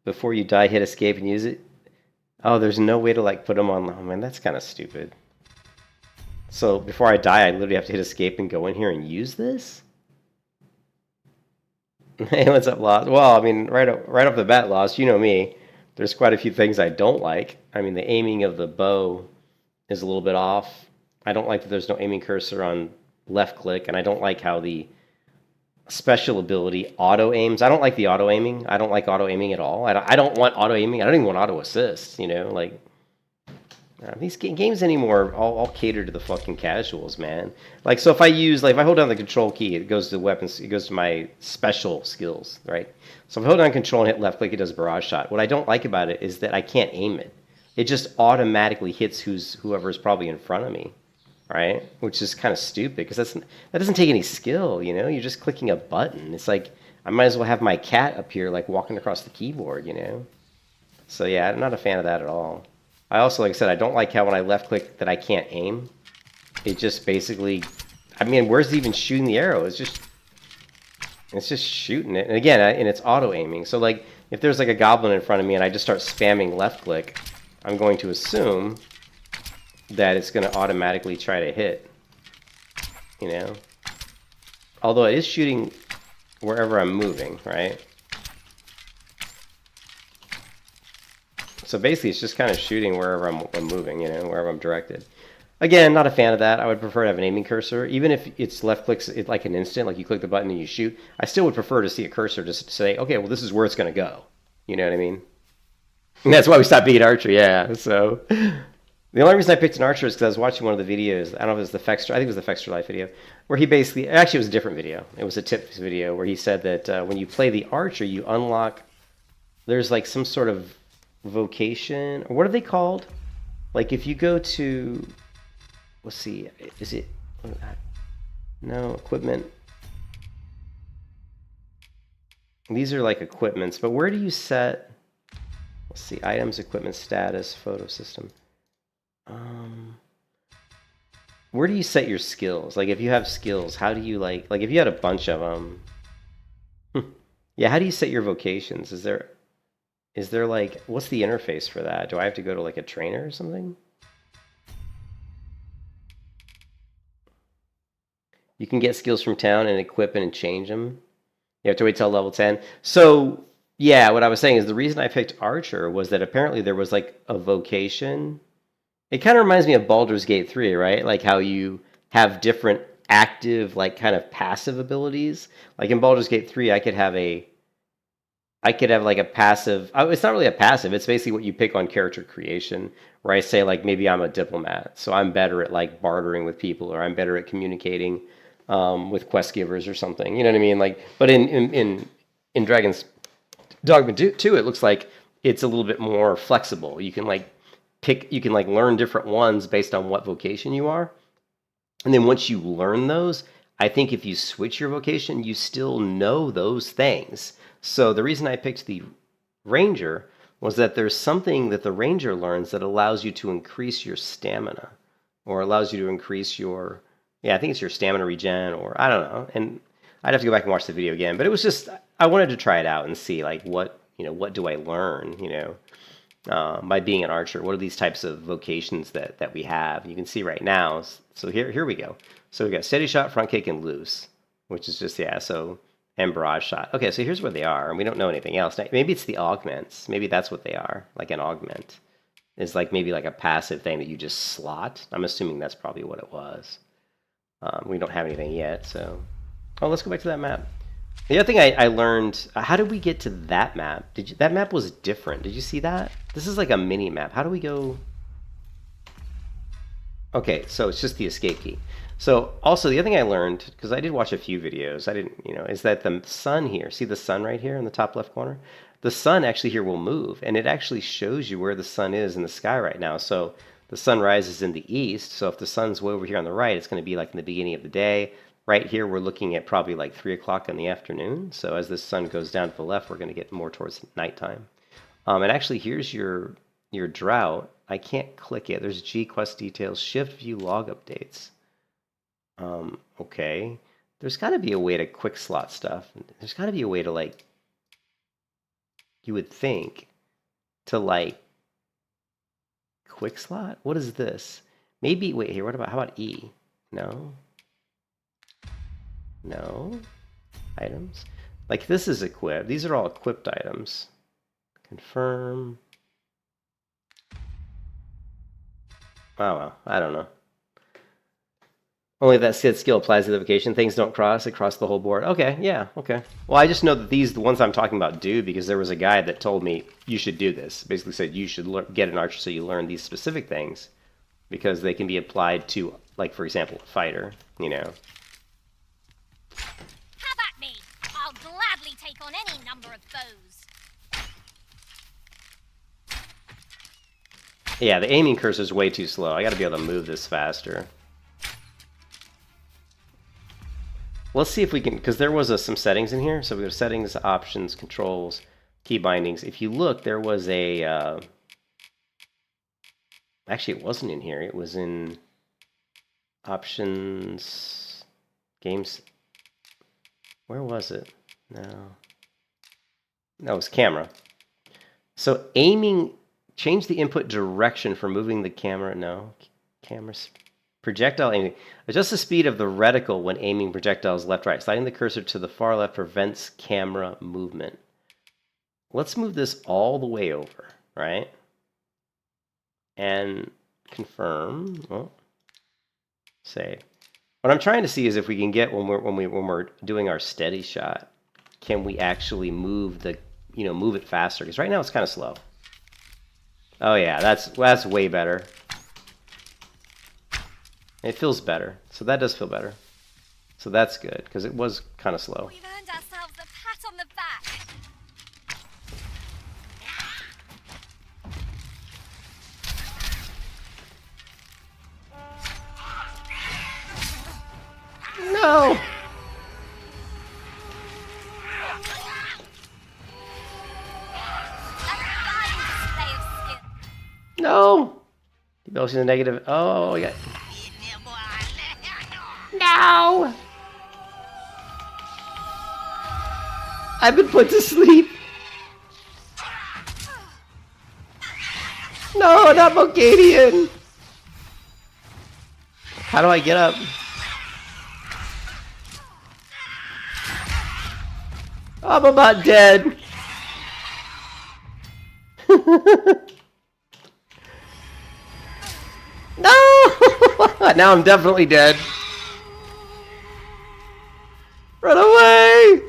before you die, hit escape and use it. Oh, there's no way to like put them on. Oh man, that's kind of stupid. So before I die, I literally have to hit escape and go in here and use this? Hey, what's up, Lost? Well, I mean, right off the bat, Lost, you know me. There's quite a few things I don't like. I mean, the aiming of the bow is a little bit off. I don't like that there's no aiming cursor on left click, and I don't like how the special ability auto aims. I don't like the auto aiming. I don't like auto aiming at all. I don't want auto aiming. I don't even want auto assist. You know, like these games anymore all cater to the fucking casuals, man. Like, so if I use if I hold down the control key, it goes to weapons. It goes to my special skills, right? So if I hold down control and hit left click, it does barrage shot. What I don't like about it is that I can't aim it. It just automatically hits whoever's probably in front of me. Right? Which is kind of stupid because that doesn't take any skill, you know? You're just clicking a button. It's like I might as well have my cat up here like walking across the keyboard, you know? So yeah, I'm not a fan of that at all. I also, like I said, I don't like how when I left click that I can't aim. It just basically, I mean, where's it even shooting the arrow? It's just shooting it. And again, and it's auto aiming. So like if there's like a goblin in front of me and I just start spamming left click, I'm going to assume that it's going to automatically try to hit, you know? Although it is shooting wherever I'm moving, right? So basically it's just kind of shooting wherever I'm moving, you know, wherever I'm directed. Again, not a fan of that. I would prefer to have an aiming cursor. Even if it's left clicks it like an instant, like you click the button and you shoot, I still would prefer to see a cursor just to say, okay, well, this is where it's going to go. You know what I mean? And that's why we stopped being Archer, yeah. So the only reason I picked an Archer is because I was watching one of the videos. I don't know if it was the Fextra. I think it was the Fextra Life video, where he basically, actually it was a different video. It was a tips video where he said that when you play the Archer, you unlock, there's like some sort of vocation, or what are they called? Like if you go to, let's see, is it, no, equipment. These are like equipments, but where do you set, let's see, items, equipment, status, photo system. Where do you set your skills? Like if you have skills, how do you like if you had a bunch of them, yeah, how do you set your vocations? Is there like, what's the interface for that? Do I have to go to like a trainer or something? You can get skills from town and equip and change them. You have to wait till level 10. So yeah, what I was saying is the reason I picked Archer was that apparently there was like a vocation. It kind of reminds me of Baldur's Gate 3, right? Like how you have different active, like kind of passive abilities. Like in Baldur's Gate 3, I could have like a passive, it's not really a passive, it's basically what you pick on character creation, where I say like maybe I'm a diplomat, so I'm better at like bartering with people, or I'm better at communicating with quest givers or something, you know what I mean? Like, but in Dragon's Dogma 2, it looks like it's a little bit more flexible. You can like learn different ones based on what vocation you are. And then once you learn those, I think if you switch your vocation, you still know those things. So the reason I picked the Ranger was that there's something that the ranger learns that allows you to increase your stamina, or allows you to increase your, yeah, I think it's your stamina regen, or I don't know. And I'd have to go back and watch the video again, but it was just, I wanted to try it out and see like what do I learn, by being an archer. What are these types of vocations that we have? You can see right now. So here we go. So we got steady shot, front kick, and loose, which is just, yeah, so, and barrage shot. Okay, so here's where they are, and we don't know anything else. Now, maybe it's the augments. Maybe that's what they are, like an augment. It's like maybe like a passive thing that you just slot. I'm assuming that's probably what it was. We don't have anything yet, so... Oh, let's go back to that map. The other thing I learned, how did we get to that map? That map was different. Did you see that? This is like a mini map. How do we go? Okay, so it's just the escape key. So also the other thing I learned, because I did watch a few videos, I didn't, is that the sun here, see the sun right here in the top left corner? The sun actually here will move, and it actually shows you where the sun is in the sky right now. So the sun rises in the east, so if the sun's way over here on the right, it's going to be like in the beginning of the day. Right here, we're looking at probably like 3 o'clock in the afternoon. So as the sun goes down to the left, we're going to get more towards nighttime. And actually, here's your drought. I can't click it. There's G quest details, shift view log updates. Okay. There's got to be a way to quick slot stuff. There's got to be a way to, like, you would think, to like quick slot. What is this? Maybe, wait here. What about, how about E? No. No. Items. Like this is equipped. These are all equipped items. Confirm. Oh well, I don't know. Only if that said skill applies to the vocation. Things don't cross across the whole board. Okay, yeah, okay. Well, I just know that these, the ones I'm talking about, do, because there was a guy that told me you should do this. Basically said you should get an archer so you learn these specific things, because they can be applied to, like, for example, a fighter, Have at me! I'll gladly take on any number of foes. Yeah, the aiming cursor is way too slow. I gotta be able to move this faster. Let's see if we can, because there was some settings in here. So we go to settings, options, controls, key bindings. If you look, there was a, actually it wasn't in here. It was in options, games. Where was it? No, it was camera. So aiming, change the input direction for moving the camera. No, cameras. Projectile aiming. Adjust the speed of the reticle when aiming projectiles left-right. Sliding the cursor to the far left prevents camera movement. Let's move this all the way over, right? And confirm. Oh, save. What I'm trying to see is if we can get, when we're doing our steady shot, can we actually move the, move it faster? Because right now it's kind of slow. Oh yeah, that's way better. It feels better. So that does feel better. So that's good, because it was kind of slow. We've earned ourselves a pat on the back. No! A fine display of skill. No! Developing the negative. Oh, yeah. No! I've been put to sleep. No, not Volcanian. How do I get up? I'm about dead. No! Now I'm definitely dead. Run away!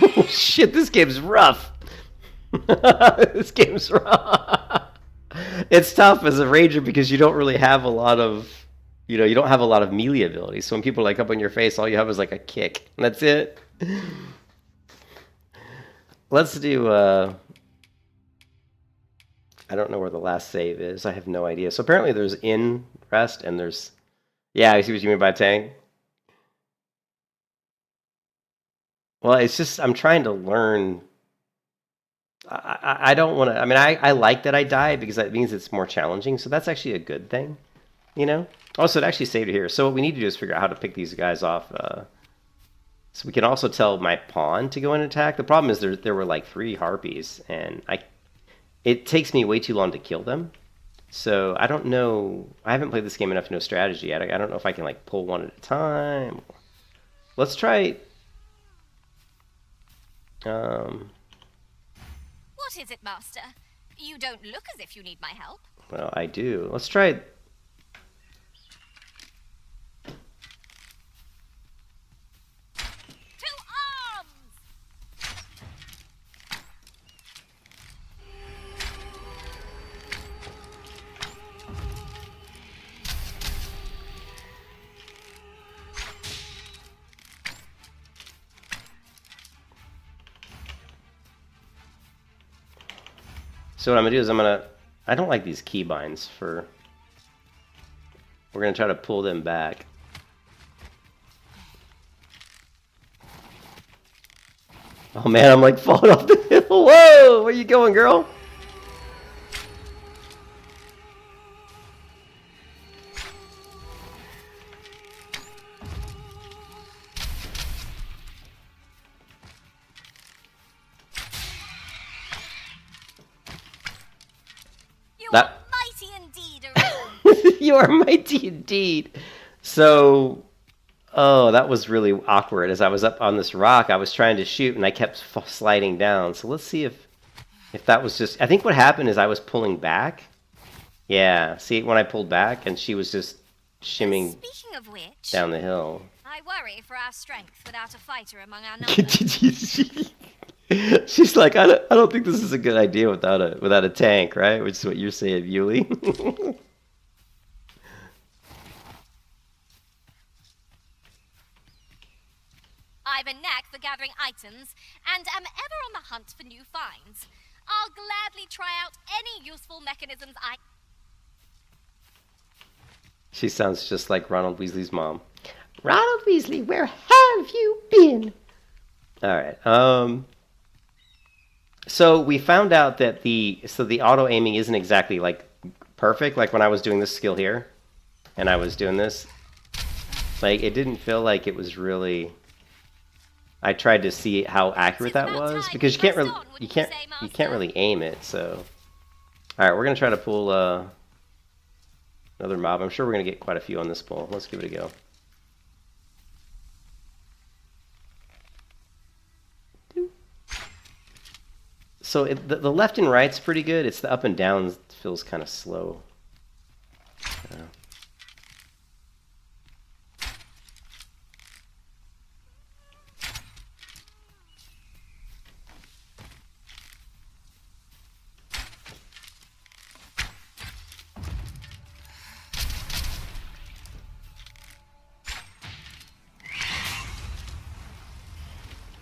Oh shit, this game's rough. This game's rough. It's tough as a ranger because you don't really have a lot of, you don't have a lot of melee abilities. So when people are like up on your face, all you have is like a kick. And that's it. Let's do, I don't know where the last save is. I have no idea. So apparently there's in rest and there's... Yeah, I see what you mean by tank. Well, it's just I'm trying to learn. I don't want to. I mean, I like that I die because that means it's more challenging. So that's actually a good thing, you know. Also, it actually saved it here. So what we need to do is figure out how to pick these guys off. So we can also tell my pawn to go and attack. The problem is there were like 3 harpies, and it takes me way too long to kill them. So I don't know. I haven't played this game enough to know strategy. I don't know if I can like pull one at a time. Let's try. What is it, Master? You don't look as if you need my help. Well, I do. Let's try. To arms! So what I'm gonna do is I don't like these keybinds for. We're gonna try to pull them back. Oh man, I'm like falling off the hill. Whoa, where you going, girl? You That- are mighty indeed, Arun. You are mighty indeed. So, oh, that was really awkward. As I was up on this rock, I was trying to shoot, and I kept sliding down. So let's see if that was just. I think what happened is I was pulling back. Yeah, see when I pulled back, and she was just shimming Speaking of which, down the hill. I worry for our strength without a fighter among our numbers. She's like, I don't think this is a good idea without a tank, right? Which is what you're saying, Yuli. I've a knack for gathering items, and am ever on the hunt for new finds. I'll gladly try out any useful mechanisms I... She sounds just like Ronald Weasley's mom. Ronald Weasley, where have you been? All right. So we found out that the auto aiming isn't exactly like perfect. Like when I was doing this skill here, and I was doing this, like it didn't feel like it was really. I tried to see how accurate that was because you can't really aim it. So, all right, we're gonna try to pull another mob. I'm sure we're gonna get quite a few on this pull. Let's give it a go. So the left and right's pretty good. It's the up and down feels kind of slow.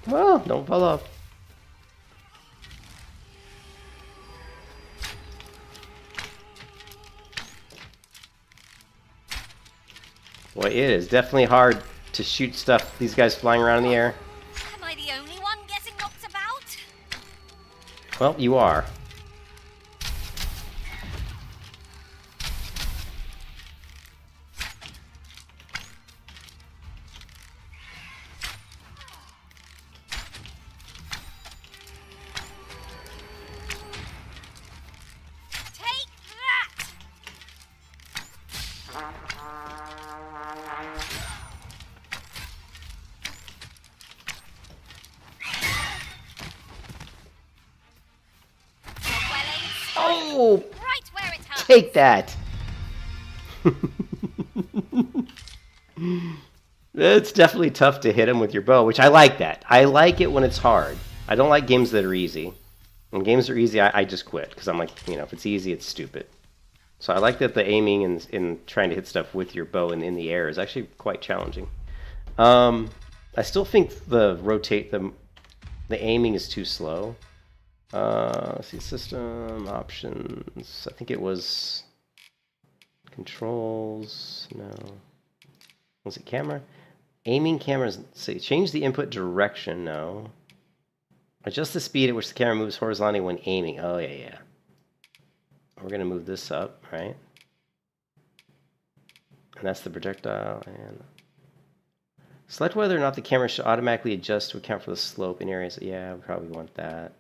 Well, don't fall off. Boy, it is definitely hard to shoot stuff. These guys flying around in the air. Am I the only one getting knocked about? Well, you are. Take that! Oh, Right where it hurts. take that. It's definitely tough to hit him with your bow, which I like that. I like it when it's hard. I don't like games that are easy. When games are easy, I just quit because I'm like, if it's easy, it's stupid. So I like that the aiming and trying to hit stuff with your bow and in the air is actually quite challenging. I still think the aiming is too slow. Let's see, system options. I think it was controls. No, was it camera? Aiming cameras. See, change the input direction. No. Adjust the speed at which the camera moves horizontally when aiming. Oh, yeah, yeah. We're going to move this up, right? And that's the projectile. And select whether or not the camera should automatically adjust to account for the slope in areas. Yeah, we probably want that.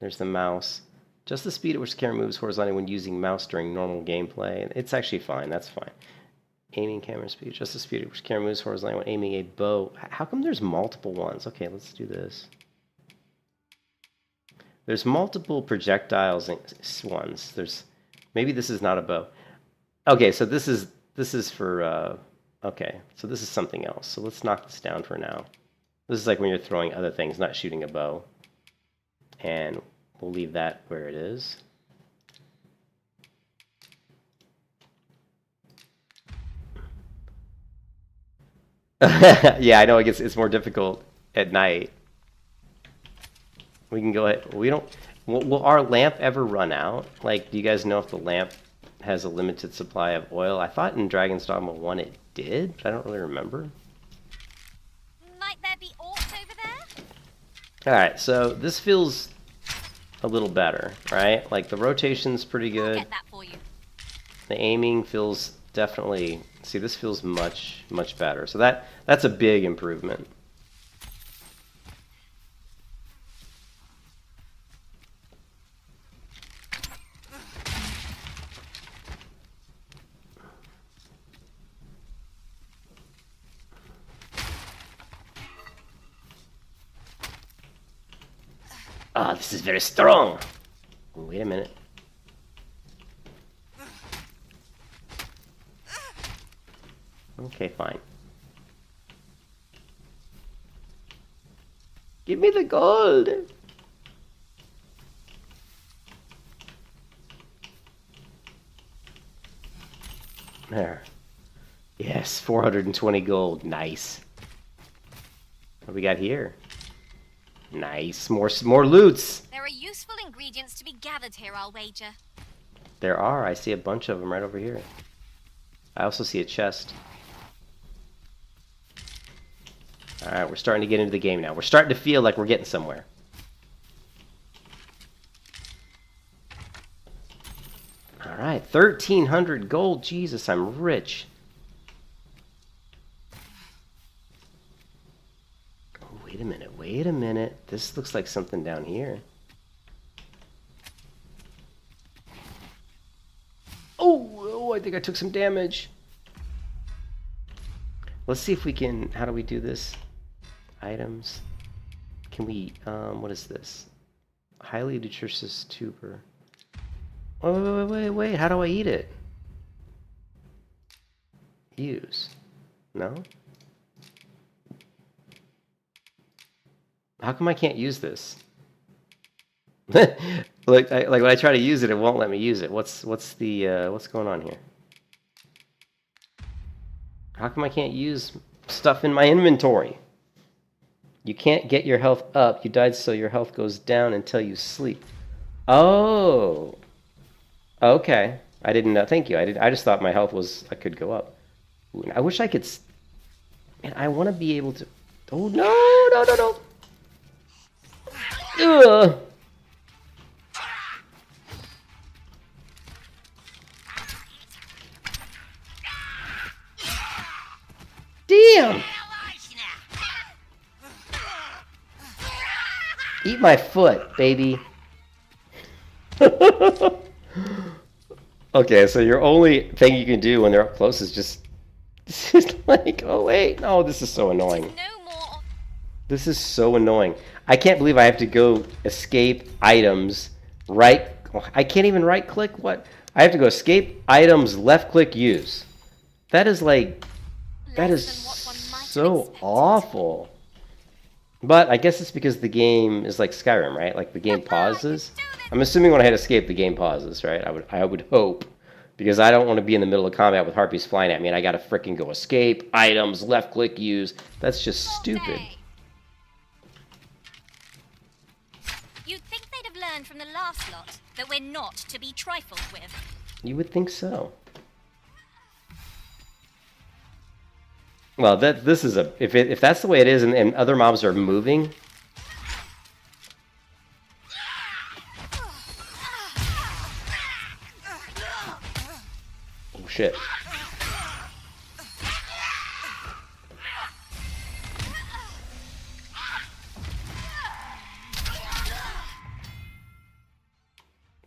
There's the mouse. Adjust the speed at which the camera moves horizontally when using mouse during normal gameplay. It's actually fine. That's fine. Aiming camera speed. Adjust the speed at which the camera moves horizontally when aiming a bow. How come there's multiple ones? Okay, let's do this. There's multiple projectiles in ones. There's maybe this is not a bow. Okay, so this is for okay, so this is something else. So let's knock this down for now. This is like when you're throwing other things, not shooting a bow. And we'll leave that where it is. Yeah, I know it's more difficult at night. We can go ahead. We don't. Will our lamp ever run out? Like, do you guys know if the lamp has a limited supply of oil? I thought in Dragon's Dogma 1 it did, but I don't really remember. Might there be aught over there? Alright, so this feels a little better, right? Like, the rotation's pretty good. I'll get that for you. The aiming feels definitely... See, this feels much, much better. So that's a big improvement. Ah, this is very strong. Wait a minute. Okay, fine. Give me the gold. There. Yes, 420 gold. Nice. What do we got here? Nice. More loots. There are useful ingredients to be gathered here, I'll wager. There are. I see a bunch of them right over here. I also see a chest. Alright, we're starting to get into the game now. We're starting to feel like we're getting somewhere. Alright, 1,300 gold. Jesus, I'm rich. Oh, wait a minute, wait a minute. This looks like something down here. Oh, I think I took some damage. Let's see if we can... How do we do this? Items. Can we... what is this? Highly nutritious tuber. Wait. How do I eat it? Use. No? How come I can't use this? like when I try to use it, it won't let me use it. What's going on here? How come I can't use stuff in my inventory? You can't get your health up. You died, so your health goes down until you sleep. Oh. Okay. I didn't know. Thank you. I just thought my health was... I could go up. Ooh, I wish I could... Man, I want to be able to... Oh, no. Ugh. Damn! Eat my foot, baby. Okay, so your only thing you can do when they're up close is just like, oh wait, no, this is so annoying. This is so annoying. I can't believe I have to go escape items, I can't even right click, what? I have to go escape items, left click, use. That is like, that is so awful. But I guess it's because the game is like Skyrim, right? Like the game pauses. I'm assuming when I hit escape, the game pauses, right? I would hope, because I don't want to be in the middle of combat with harpies flying at me and I gotta frickin' go escape, items, left click, use. That's just stupid. You'd think they'd have learned from the last lot that we're not to be trifled with. You would think so. Well, this is a if that's the way it is, and other mobs are moving. Oh shit.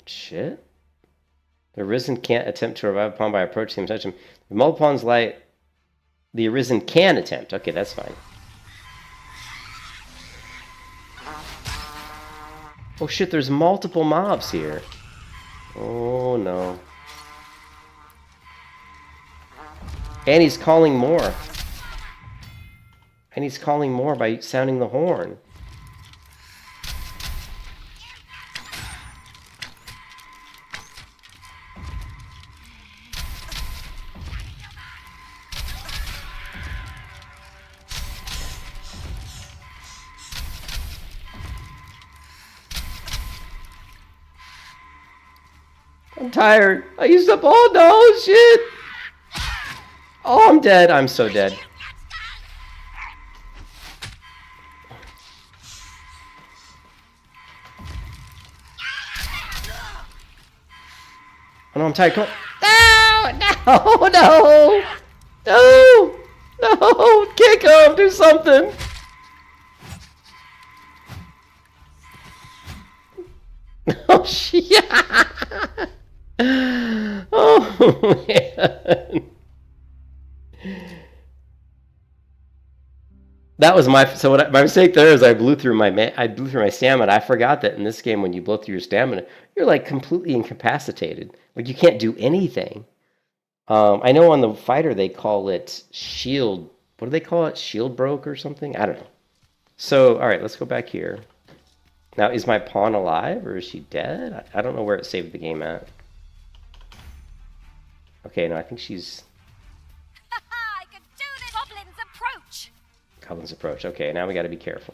Shit. The Arisen can't attempt to revive upon by approaching him, touch him. The Mullipon's light. The Arisen can attempt. Okay, that's fine. Oh shit, there's multiple mobs here. Oh no. And he's calling more. And he's calling more by sounding the horn. I'm tired. I used up all. No, shit. Oh, I'm dead. I'm so dead. Oh no, I'm tired. Come on. No, no, no, no, no. Kick him. Do something. Oh, shit. Oh, man. That was my my mistake there is I blew through my stamina. I forgot that in this game when you blow through your stamina, you're like completely incapacitated. Like you can't do anything. I know on the fighter they call it shield. What do they call it? Shield broke or something? I don't know. So, all right, let's go back here. Now, is my pawn alive or is she dead? I don't know where it saved the game at. Okay, no, I think she's... I can do this! Goblin's approach! Goblin's approach. Okay, now we gotta be careful.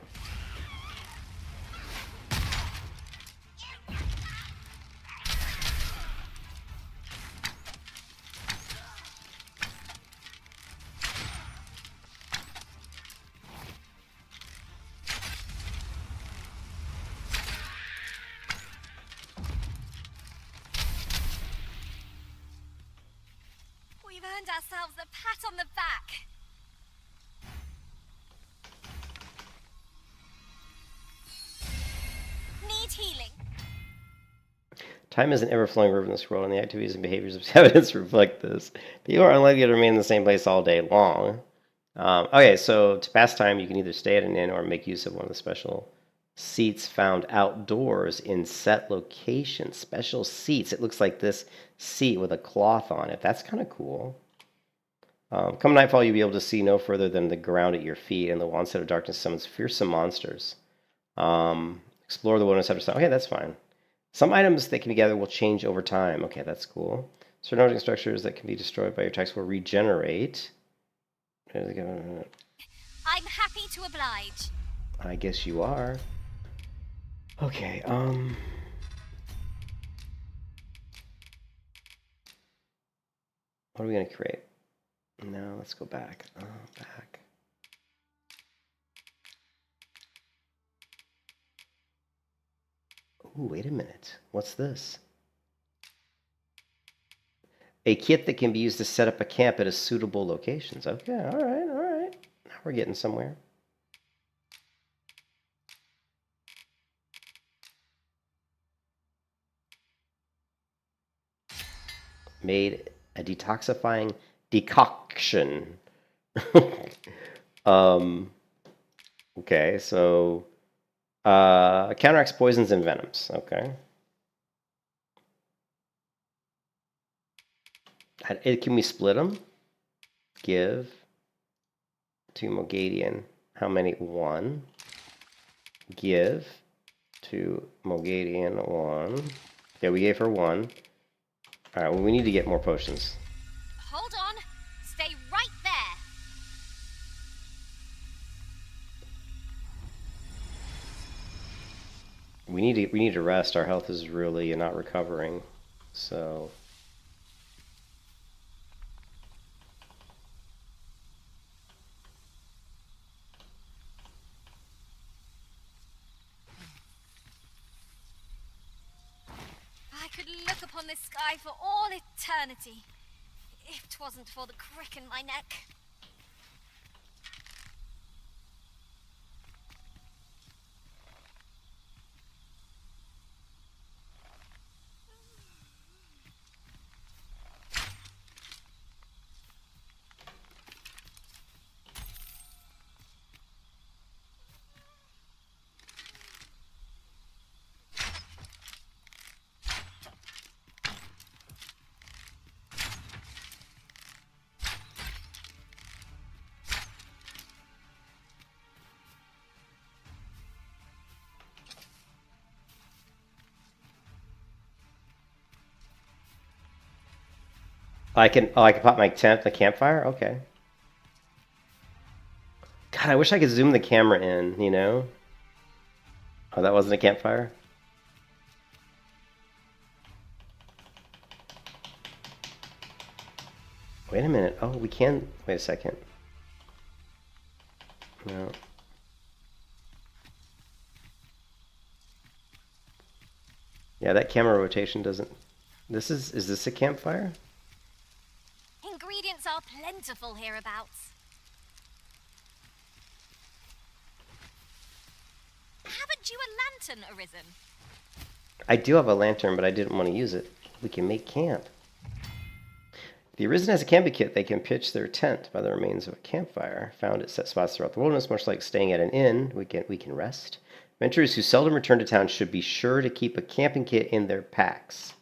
We've earned ourselves a pat on the back. Need healing. Time is an ever-flowing river in this world, and the activities and behaviors of evidence reflect this. People are unlikely to remain in the same place all day long. Okay, so to pass time, you can either stay at an inn or make use of one of the special seats found outdoors in set locations. Special seats. It looks like this seat with a cloth on it. That's kind of cool. Come nightfall, you'll be able to see no further than the ground at your feet, and the onset of darkness summons fearsome monsters. Explore the wilderness after sun. Okay, that's fine. Some items that can be gathered will change over time. Okay, that's cool. Certain object structures that can be destroyed by your attacks will regenerate. I'm happy to oblige. I guess you are. Okay, what are we going to create? No, let's go back. Back. Ooh, wait a minute. What's this? A kit that can be used to set up a camp at a suitable locations. Okay, all right, all right. Now we're getting somewhere. Made a detoxifying decoction. Okay, so counteracts poisons and venoms. Okay. Can we split them? Give to Mogadian. How many? 1. Give to Mogadian 1. Yeah, we gave her 1. All right, well, we need to get more potions. Hold on. Stay right there. We need to rest. Our health is really not recovering. So look upon this sky for all eternity, if 'twasn't for the crick in my neck. I can pop my the campfire? Okay. God, I wish I could zoom the camera in, you know? Oh, that wasn't a campfire? Wait a minute. Oh, we can... Wait a second. No. Yeah, that camera rotation doesn't... This is this a campfire? Ingredients are plentiful hereabouts. Haven't you a lantern arisen? I do have a lantern, but I didn't want to use it. We can make camp. If the Arisen has a camping kit, they can pitch their tent by the remains of a campfire found at set spots throughout the wilderness, much like staying at an inn. We can rest. Adventurers who seldom return to town should be sure to keep a camping kit in their packs.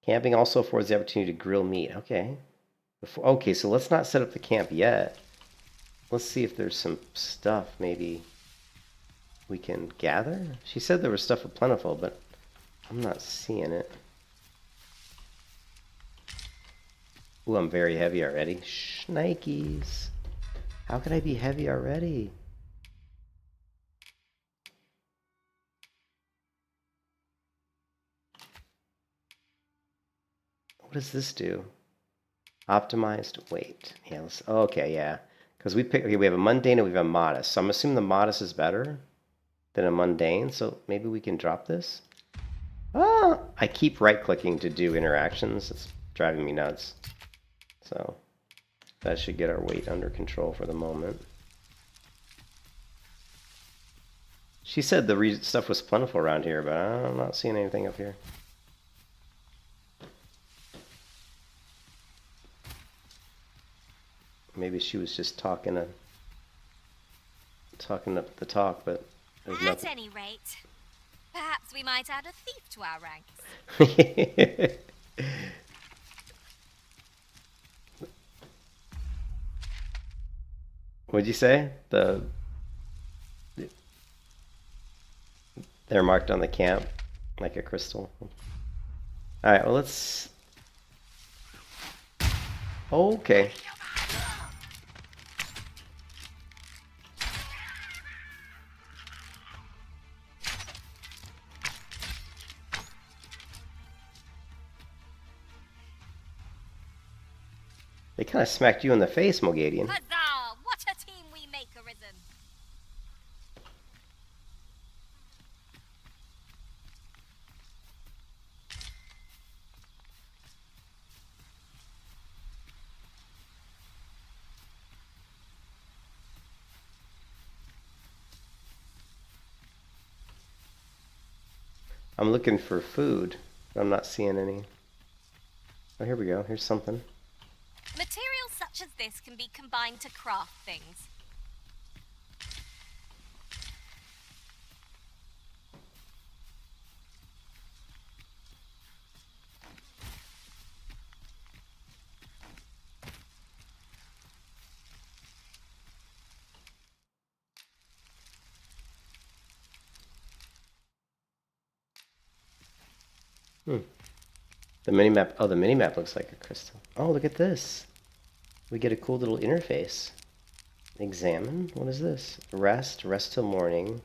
Camping also affords the opportunity to grill meat. Okay. Okay, so let's not set up the camp yet. Let's see if there's some stuff maybe we can gather. She said there was stuff plentiful, but I'm not seeing it. Ooh, I'm very heavy already. Shnikes. How could I be heavy already? What does this do? Optimized weight. Yeah, okay, yeah. Because we have a mundane and we have a modest. So I'm assuming the modest is better than a mundane. So maybe we can drop this. Ah, I keep right-clicking to do interactions. It's driving me nuts. So that should get our weight under control for the moment. She said the stuff was plentiful around here, but I'm not seeing anything up here. Maybe she was just talking up the talk, but there's nothing. At any rate, perhaps we might add a thief to our ranks. What'd you say? They're marked on the camp like a crystal. All right, well, let's... Okay. They kind of smacked you in the face, Mogadian. Huzzah! What a team we make, Arisen! I'm looking for food, but I'm not seeing any. Oh, here we go. Here's something. Materials such as this can be combined to craft things. The minimap. Oh, the minimap looks like a crystal. Oh, look at this. We get a cool little interface. Examine. What is this? Rest. Rest till morning.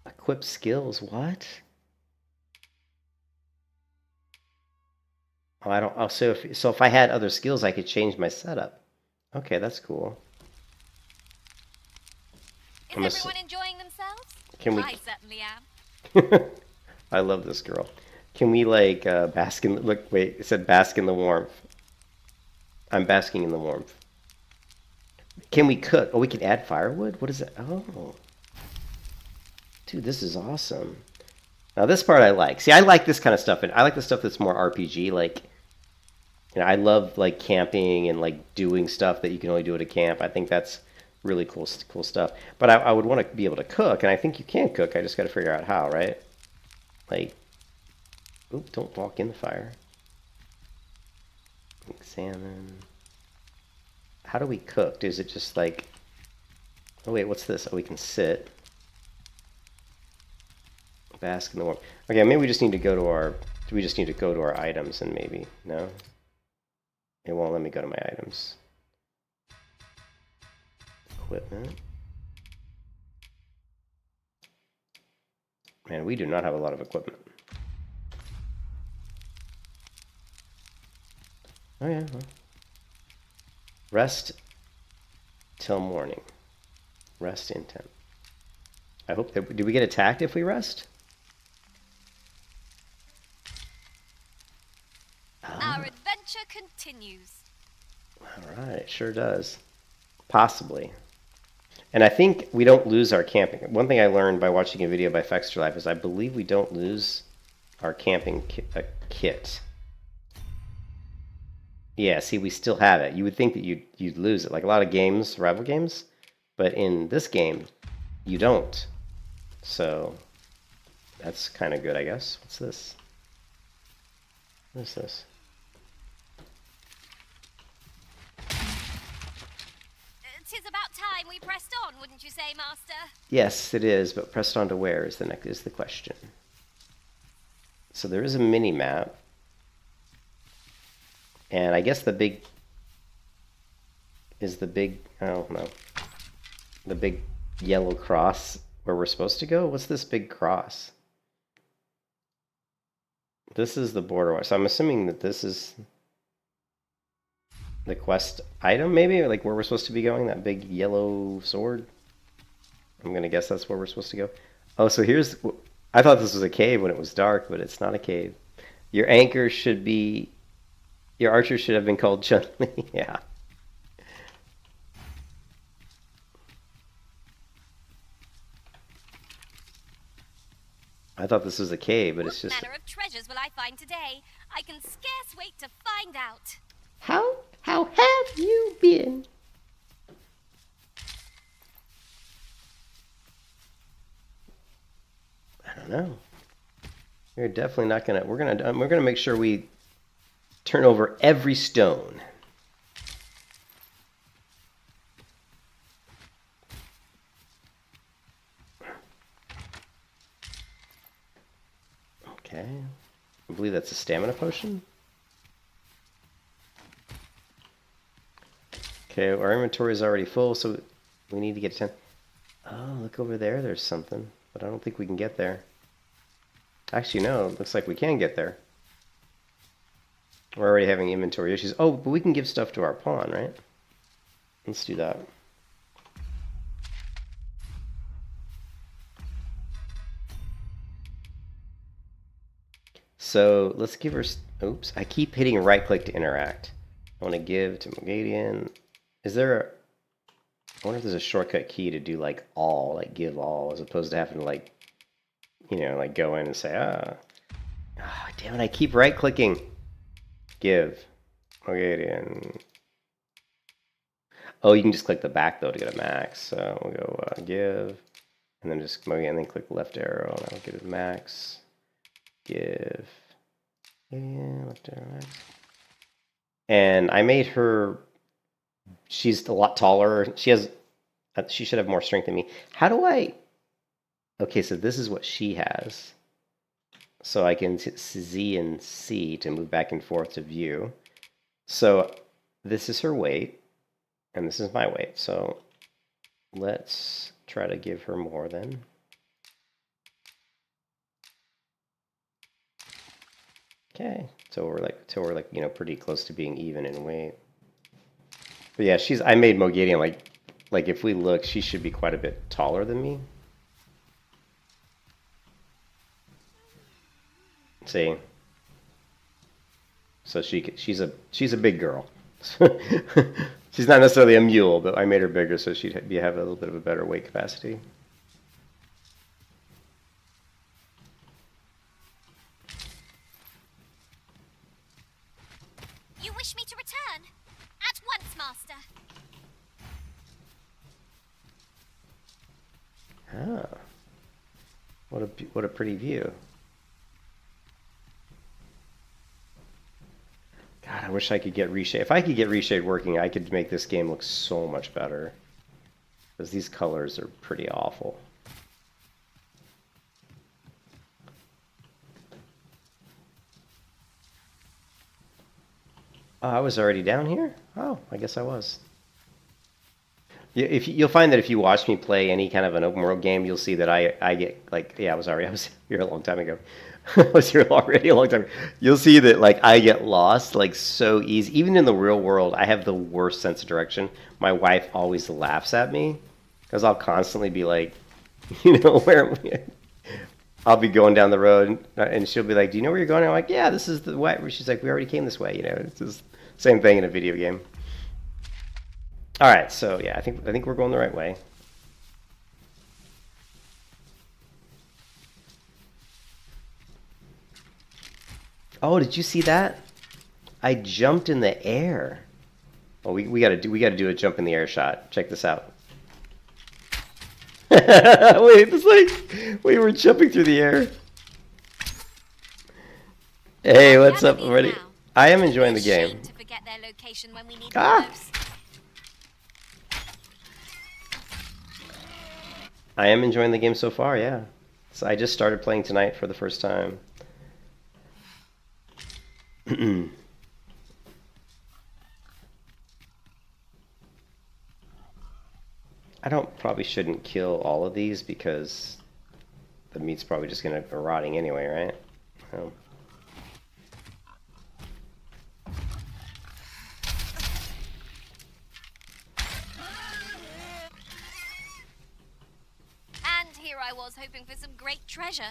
Equip skills. What? Oh, I don't. Oh, so if I had other skills, I could change my setup. Okay, that's cool. Is everyone enjoying themselves? Can we? I certainly am. I love this girl. Can we like bask in? Look, wait. It said bask in the warmth. I'm basking in the warmth. Can we cook? Oh, we can add firewood. What is it? Oh, dude, this is awesome. Now this part I like. See, I like this kind of stuff, and I like the stuff that's more RPG. Like, you know, I love like camping and like doing stuff that you can only do at a camp. I think that's really cool stuff. But I would want to be able to cook, and I think you can cook. I just got to figure out how, right? Like, oop, don't walk in the fire. Examine. How do we cook? Is it just like... Oh wait, what's this? Oh, we can sit. Bask in the warmth. Okay, maybe we just need to go to our... Do we just need to go to our items and maybe... No? It won't let me go to my items. Equipment. Man, we do not have a lot of equipment. Oh yeah. Well. Rest till morning. Rest in tent. I hope that... Do we get attacked if we rest? Our adventure continues. Alright, sure does. Possibly. And I think we don't lose our camping. One thing I learned by watching a video by Fexter Life is I believe we don't lose our camping kit. Yeah, see, we still have it. You would think that you'd lose it, like a lot of games, survival games, but in this game, you don't. So that's kind of good, I guess. What's this? What is this? Tis about time we pressed on, wouldn't you say, Master? Yes, it is, but pressed on to where is the question. So there is a mini map. And I guess the big oh no, the big yellow cross where we're supposed to go. What's this big cross? This is the border. So I'm assuming that this is the quest item, maybe, or like where we're supposed to be going. That big yellow sword. I'm gonna guess that's where we're supposed to go. Oh, so here's. I thought this was a cave when it was dark, but it's not a cave. Your anchor should be. Your archer should have been called Chun-Li. Yeah. I thought this was a cave, but it's just... What manner of treasures will I find today? I can scarce wait to find out. How have you been? I don't know. We're definitely not gonna... We're gonna make sure we turn over every stone. Okay. I believe that's a stamina potion. Okay, our inventory is already full, so we need to get 10. Oh, look over there. There's something, but I don't think we can get there. Actually, no. It looks like we can get there. We're already having inventory issues. Oh, but we can give stuff to our pawn, right? Let's do that. So let's give her... Oops, I keep hitting right click to interact. I want to give to Mogadian. Is there a... I wonder if there's a shortcut key to do like all, like give all, as opposed to having to like, you know, like go in and say, damn it, I keep right clicking. Give. Mogadian. Oh, you can just click the back though to get a max. So we'll go give, and then just Mogadian, and then click the left arrow, and I'll get it max. Give. Yeah, left arrow max. And I made her. She's a lot taller. She should have more strength than me. How do I? Okay, so this is what she has. So I can Z and C to move back and forth to view. So this is her weight, and this is my weight. So let's try to give her more then. Okay, so we're like you know, pretty close to being even in weight. But yeah, I made Mogadian like if we look, she should be quite a bit taller than me. See? So she's a big girl. She's not necessarily a mule, but I made her bigger so she'd have a little bit of a better weight capacity. You wish me to return? At once, Master. Ah. What a pretty view. God, I wish I could get Reshade. If I could get Reshade working, I could make this game look so much better. Because these colors are pretty awful. Oh, I was already down here? Oh, I guess I was. Yeah, you'll find that if you watch me play any kind of an open world game, you'll see that I get like, yeah, I was here a long time ago. I was here already a long time ago. You'll see that like I get lost like so easy. Even in the real world, I have the worst sense of direction. My wife always laughs at me because I'll constantly be like, you know, where I'll be going down the road and she'll be like, "Do you know where you're going?" I'm like, "Yeah, this is the way." She's like, "We already came this way." You know, it's the same thing in a video game. All right, so yeah, I think we're going the right way. Oh, did you see that? I jumped in the air. Oh, we gotta do a jump in the air shot. Check this out. Wait, it's like we were jumping through the air. Hey, what's up, everybody? I am enjoying the game. To forget their location when we need Ah! them most. I am enjoying the game so far, yeah. So I just started playing tonight for the first time. I probably shouldn't kill all of these because the meat's probably just gonna go rotting anyway, right? So. And here I was hoping for some great treasure.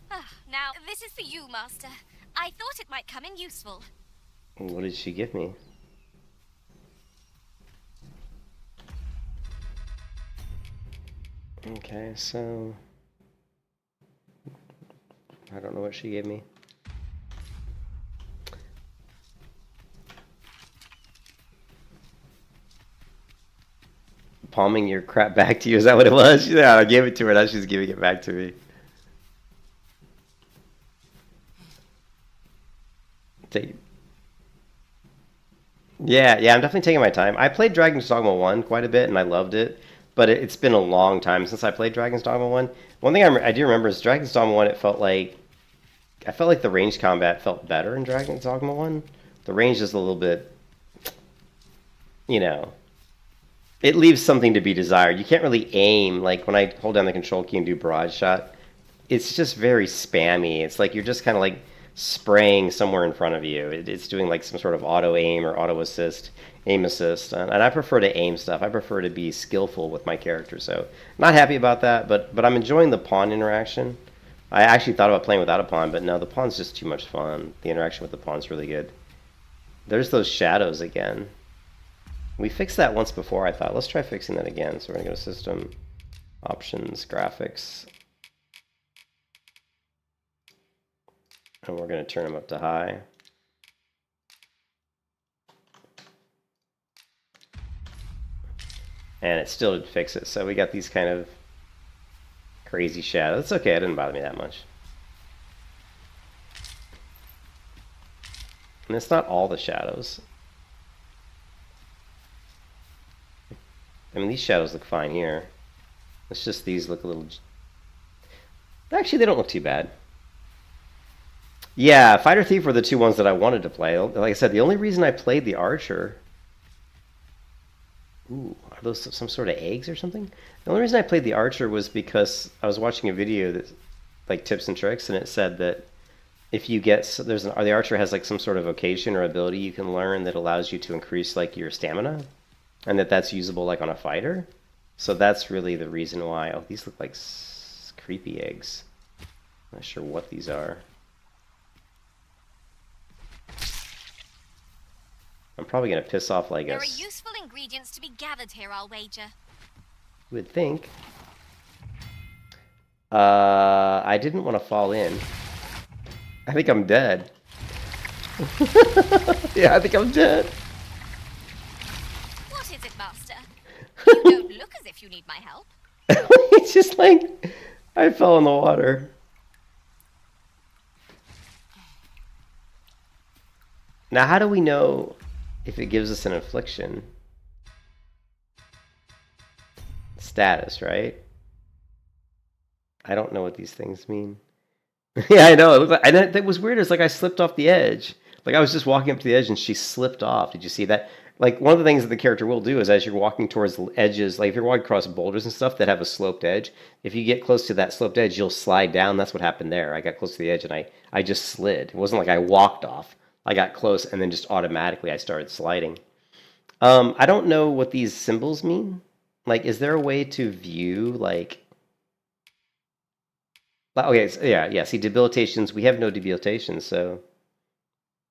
Now, this is for you, Master. I thought it might come in useful. What did she give me? Okay, so I don't know what she gave me. Palming your crap back to you, is that what it was? Yeah, I gave it to her, now she's giving it back to me. Yeah, I'm definitely taking my time. I played Dragon's Dogma 1 quite a bit, and I loved it. But it's been a long time since I played Dragon's Dogma 1. One thing I do remember is Dragon's Dogma 1, I felt like the range combat felt better in Dragon's Dogma 1. The range is a little bit, you know, it leaves something to be desired. You can't really aim, like when I hold down the control key and do barrage shot, it's just very spammy. It's like you're just kind of like spraying somewhere in front of you. It's doing like some sort of auto aim or auto assist. Aim assist, and I prefer to aim stuff. I prefer to be skillful with my character, so not happy about that, but I'm enjoying the pawn interaction. I actually thought about playing without a pawn, but no, the pawn's just too much fun. The interaction with the pawn's really good. There's those shadows again. We fixed that once before, I thought. Let's try fixing that again. So we're gonna go to System, Options, Graphics, and we're gonna turn them up to high. And it still did fix it. So we got these kind of crazy shadows. It's okay, it didn't bother me that much. And it's not all the shadows. I mean, these shadows look fine here. It's just these look a little... Actually, they don't look too bad. Yeah, Fighter Thief were the two ones that I wanted to play. Like I said, the only reason I played the Archer... Ooh, are those some sort of eggs or something? The only reason I played the Archer was because I was watching a video that, like tips and tricks, and it said that if you get the Archer has like some sort of vocation or ability you can learn that allows you to increase like your stamina, and that's usable like on a fighter. So that's really the reason why. Oh, these look like creepy eggs. Not sure what these are. I'm probably gonna piss off like There are us. useful ingredients to be gathered here, I'll wager. Would think. I didn't want to fall in. I think I'm dead. Yeah, I think I'm dead. What is it, Master? You don't look as if you need my help. It's just like I fell in the water. Now, how do we know if it gives us an affliction? Status, right? I don't know what these things mean. Yeah, I know. It looked like, and it was weird. It's like I slipped off the edge. Like I was just walking up to the edge and she slipped off. Did you see that? Like one of the things that the character will do is as you're walking towards the edges, like if you're walking across boulders and stuff that have a sloped edge, if you get close to that sloped edge, you'll slide down. That's what happened there. I got close to the edge and I just slid. It wasn't like I walked off. I got close and then just automatically I started sliding. I don't know what these symbols mean. Like, is there a way to view like? Okay, so, yeah. See, debilitations. We have no debilitations, so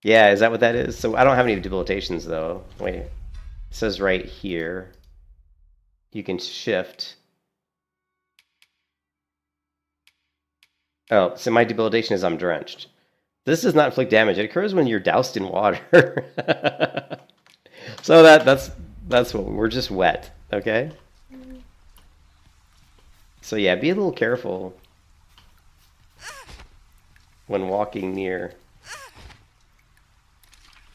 yeah. Is that what that is? So I don't have any debilitations though. Wait, it says right here. You can shift. Oh, so my debilitation is I'm drenched. This does not inflict damage. It occurs when you're doused in water. So that's what we're just wet. Okay. So yeah, be a little careful when walking near.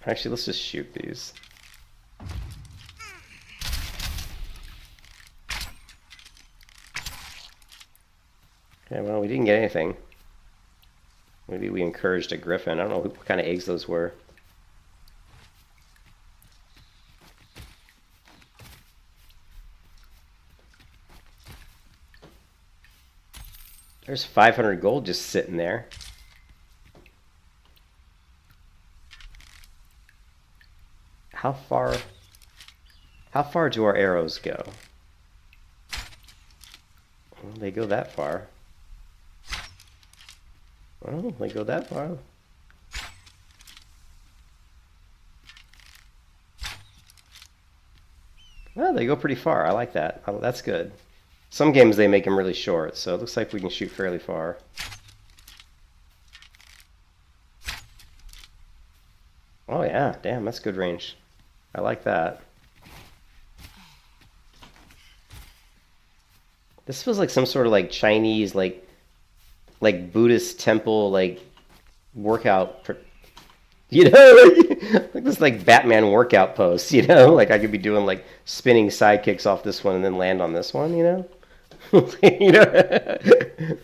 Actually, let's just shoot these. Okay, well, we didn't get anything. Maybe we encouraged a griffin. I don't know what kind of eggs those were. There's 500 gold just sitting there. How far do our arrows go? Well, they go that far. Oh, they go that far. Well, they go pretty far. I like that. Oh, that's good. Some games they make them really short, so it looks like we can shoot fairly far. Oh yeah, damn, that's good range. I like that. This feels like some sort of like Chinese, like Buddhist temple, like workout, you know, like this like Batman workout post, you know, like I could be doing like spinning sidekicks off this one and then land on this one, you know. You know,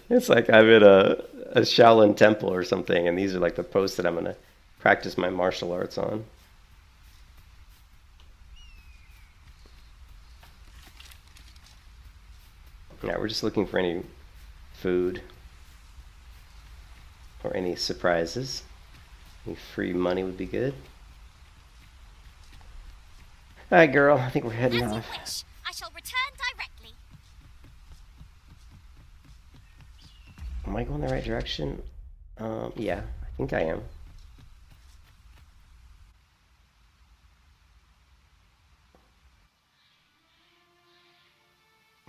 it's like I'm in a Shaolin temple or something, and these are like the posts that I'm gonna practice my martial arts on. Yeah, we're just looking for any food or any surprises. Any free money would be good. All right, girl. I think we're heading As you off. wish. I shall return directly. Am I going the right direction? Yeah, I think I am.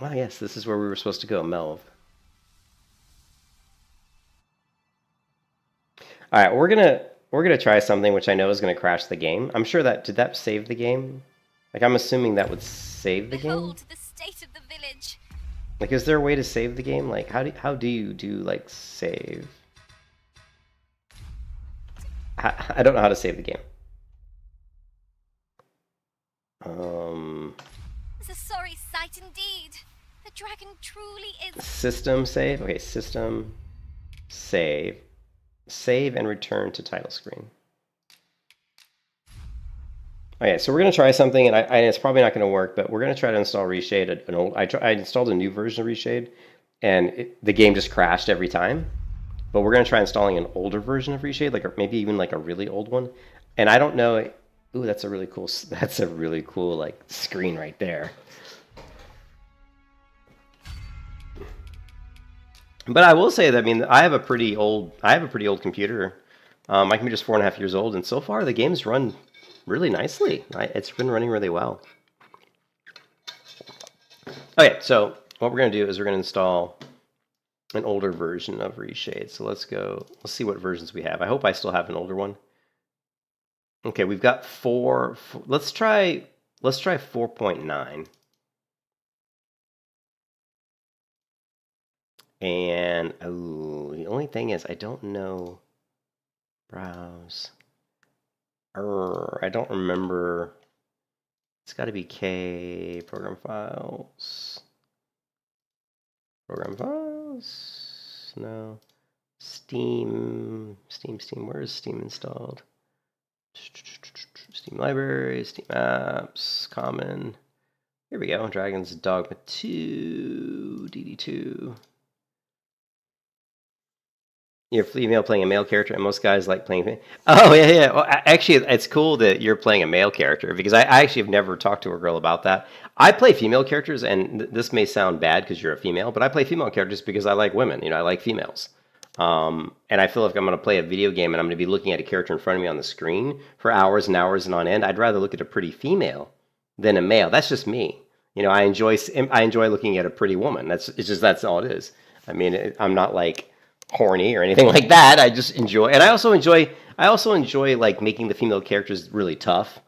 Ah, yes, this is where we were supposed to go, Melv. All right, we're gonna try something which I know is gonna crash the game. I'm sure that did that save the game? Like I'm assuming that would save the game. Behold the state of the village. Like, is there a way to save the game? Like, how do you do like save? I don't know how to save the game. It's a sorry sight indeed. The dragon truly is. System save. Okay, system save. Save and return to title screen. Okay, so we're gonna try something, and it's probably not gonna work, but we're gonna try to install Reshade. I installed a new version of Reshade, and the game just crashed every time. But we're gonna try installing an older version of Reshade, like maybe even like a really old one. And I don't know. Ooh, that's a really cool. That's a really cool like screen right there. But I will say that I have a pretty old computer. I can be just 4.5 years old, and so far the game's run really nicely. It's been running really well. Okay, so what we're going to do is we're going to install an older version of Reshade. So let's see what versions we have. I hope I still have an older one. Okay, we've got let's try 4.9. And the only thing is I don't know. Browse. I don't remember. It's got to be K program files. Program files. No. Steam. Where is Steam installed? Steam library, Steam apps, common. Here we go. Dragon's Dogma 2, DD2. You're female playing a male character, and most guys like playing. Oh yeah. Well, actually, it's cool that you're playing a male character because I actually have never talked to a girl about that. I play female characters, and this may sound bad because you're a female, but I play female characters because I like women. I like females. And I feel like if I'm going to play a video game and I'm going to be looking at a character in front of me on the screen for hours and hours and on end, I'd rather look at a pretty female than a male. That's just me. I enjoy looking at a pretty woman. That's all it is. I mean, I'm not like horny or anything like that. I just enjoy, and I also enjoy like making the female characters really tough.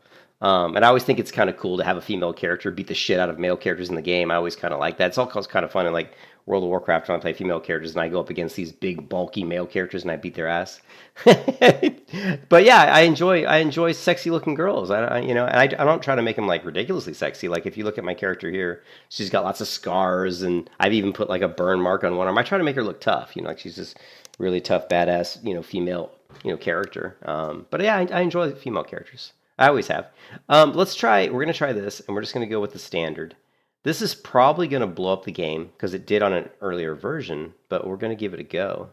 And I always think it's kind of cool to have a female character beat the shit out of male characters in the game. I always kind of like that. It's all kind of fun in like World of Warcraft when I play female characters and I go up against these big bulky male characters and I beat their ass. But yeah, I enjoy sexy looking girls. I don't try to make them like ridiculously sexy. Like if you look at my character here, she's got lots of scars and I've even put like a burn mark on one arm. I try to make her look tough. Like she's this really tough, badass, female, character. But yeah, I enjoy female characters. I always have. We're going to try this, and we're just going to go with the standard. This is probably going to blow up the game, because it did on an earlier version, but we're going to give it a go.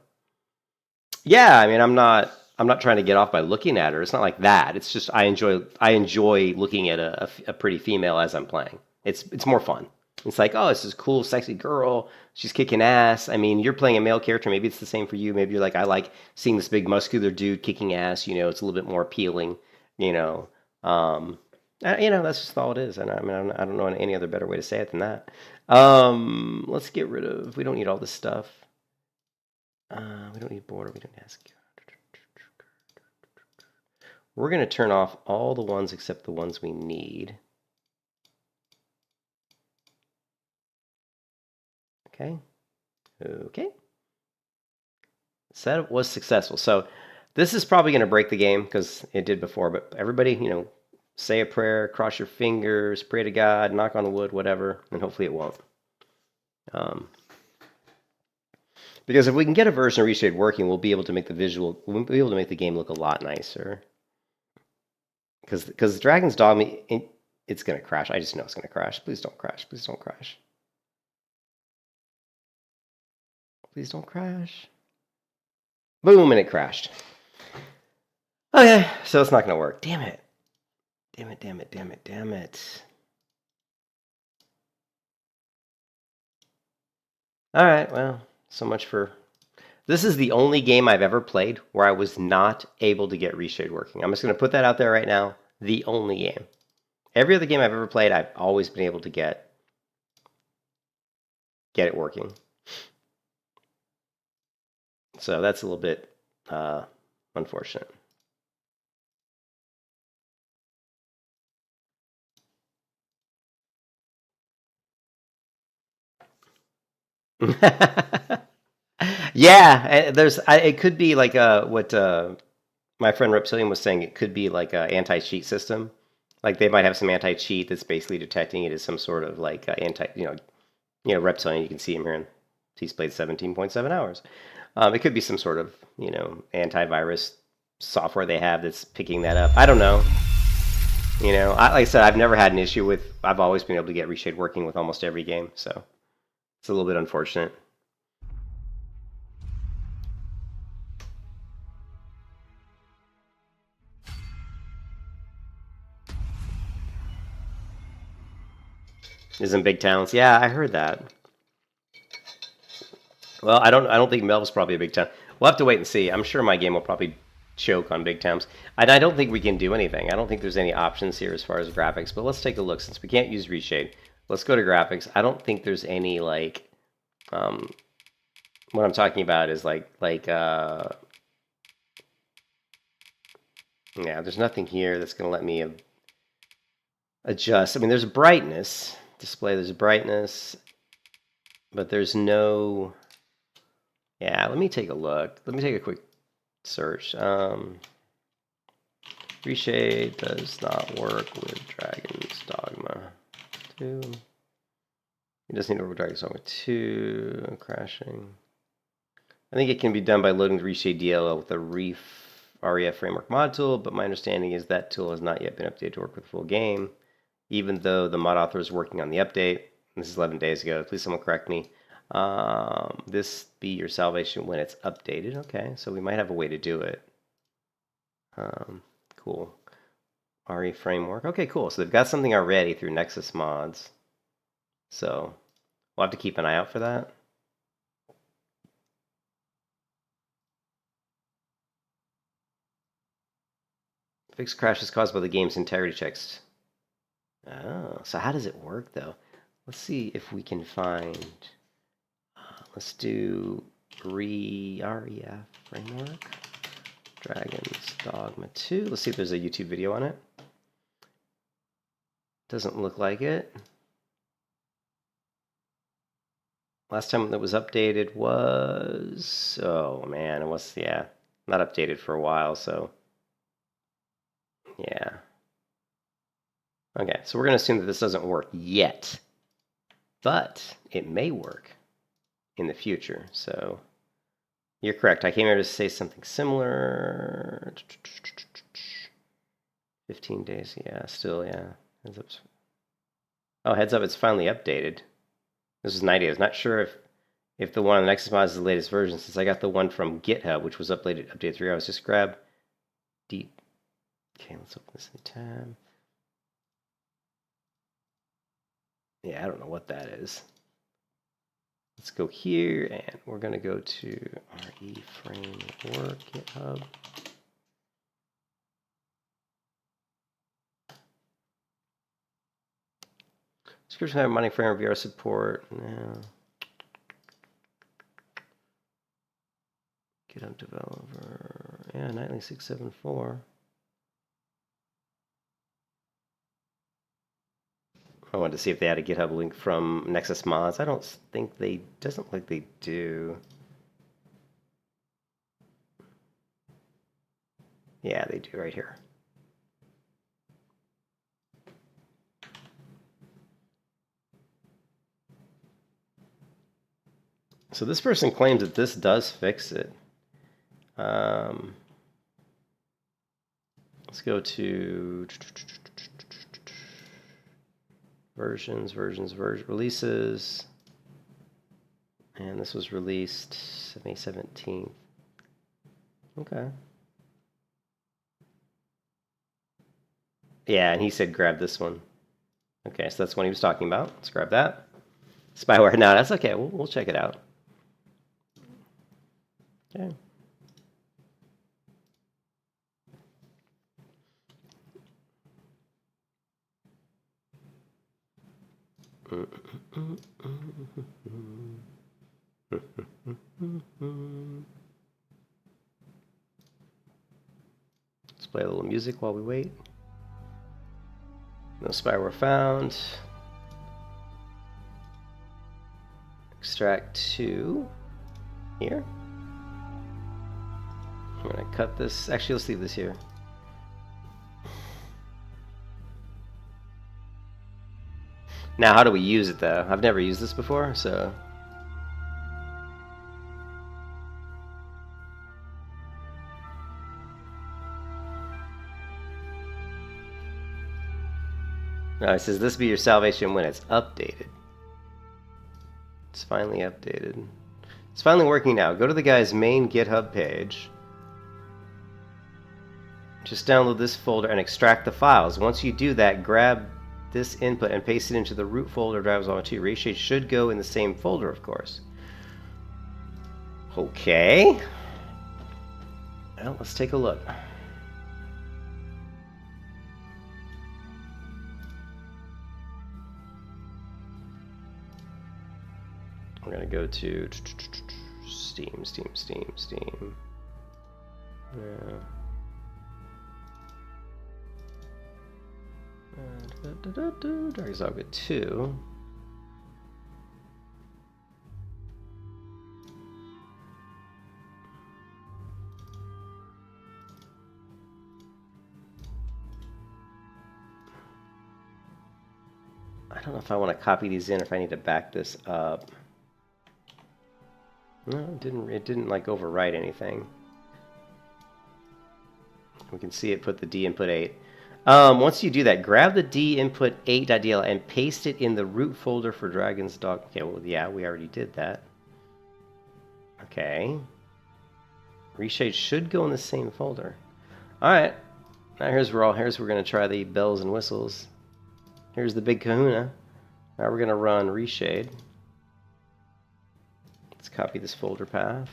Yeah, I mean, I'm not trying to get off by looking at her. It's not like that. It's just I enjoy looking at a pretty female as I'm playing. It's more fun. It's like, oh, this is cool, sexy girl. She's kicking ass. I mean, you're playing a male character. Maybe it's the same for you. Maybe you're like, I like seeing this big muscular dude kicking ass. It's a little bit more appealing. That's just all it is. And I mean, I don't know any other better way to say it than that. Let's get rid of, we don't need all this stuff. We don't need border, we don't ask. We're going to turn off all the ones except the ones we need. Okay. Setup was successful. So this is probably going to break the game because it did before, but everybody, say a prayer, cross your fingers, pray to God, knock on wood, whatever, and hopefully it won't. Because if we can get a version of Reshade working, we'll be able to make the game look a lot nicer. Because Dragon's Dogma, it's going to crash. I just know it's going to crash. Please don't crash. Please don't crash. Please don't crash. Boom, and it crashed. Okay, so it's not going to work. Damn it. Damn it. Alright, well, so much for... This is the only game I've ever played where I was not able to get Reshade working. I'm just going to put that out there right now. The only game. Every other game I've ever played, I've always been able to get it working. So that's a little bit unfortunate. Yeah, it could be like what my friend Reptilian was saying. It could be like an anti-cheat system. Like they might have some anti-cheat that's basically detecting it as some sort of like Reptilian. You can see him here, and he's played 17.7 hours. It could be some sort of antivirus software they have that's picking that up. I don't know. Like I said, I've never had an issue with. I've always been able to get Reshade working with almost every game. So. It's a little bit unfortunate. Isn't big towns? Yeah, I heard that. Well, I don't think Melv's probably a big town. We'll have to wait and see. I'm sure my game will probably choke on big temps. And I don't think we can do anything. I don't think there's any options here as far as graphics, but let's take a look. Since we can't use reshade, let's go to graphics. I don't think there's any, like, what I'm talking about is yeah, there's nothing here that's going to let me adjust. I mean, there's brightness display, there's brightness, but there's no, yeah, let me take a look. Let me take a quick search. Reshade does not work with Dragon's Dogma 2. It doesn't need to work with Dragon's Dogma 2. Crashing. I think it can be done by loading the Reshade DLL with the REF framework mod tool, but my understanding is that tool has not yet been updated to work with the full game, even though the mod author is working on the update. This is 11 days ago. Please someone correct me. This be your salvation when it's updated. Okay, so we might have a way to do it. Cool. RE framework. Okay, cool. So they've got something already through Nexus mods. So we'll have to keep an eye out for that. Fixed crash is caused by the game's integrity checks. Oh, so how does it work though? Let's see if we can find. Let's do REF framework. Dragon's Dogma 2. Let's see if there's a YouTube video on it. Doesn't look like it. Last time that was updated was, oh man, it was, yeah, not updated for a while, so yeah. Okay, so we're going to assume that this doesn't work yet, but it may work in the future. So you're correct. I came here to say something similar. 15 days, yeah, still, yeah. Heads up. Oh, heads up, it's finally updated. This is 90 days. Not sure if the one on the Nexus mod is the latest version, since I got the one from GitHub, which was updated 3 hours. Just grab deep. Okay, let's open this in tab. Yeah, I don't know what that is. Let's go here, and we're going to go to RE framework GitHub. Description of mining framework VR support. No. GitHub developer. Yeah, Nightly 674. I wanted to see if they had a GitHub link from Nexus Mods. I don't think they, doesn't look like they do. Yeah, they do right here. So this person claims that this does fix it. Let's go to versions, releases. And this was released May 17th. Okay. Yeah, and he said grab this one. Okay, so that's what he was talking about. Let's grab that. Spyware. No, that's okay. We'll check it out. Okay. Let's play a little music while we wait. No spyware found. Extract to here. I'm gonna cut this. Actually, let's leave this here. Now, how do we use it though? I've never used this before, so. No, it says this be your salvation when it's updated. It's finally updated. It's finally working now. Go to the guy's main GitHub page. Just download this folder and extract the files. Once you do that, grab this input and paste it into the root folder of Dragon's Dogma 2. Reshade should go in the same folder, of course. Okay. Well, let's take a look. We're gonna go to Steam. Yeah. Dragon's Dogma 2. I don't know if I want to copy these in or if I need to back this up. No, it didn't like overwrite anything. We can see it put the D input 8. Once you do that, grab the D input 8.dll and paste it in the root folder for Dragon's Dogma. Okay, well, yeah, we already did that. Okay. Reshade should go in the same folder. All right. Now here's where we're gonna try the bells and whistles. Here's the big kahuna. Now we're gonna run Reshade. Let's copy this folder path.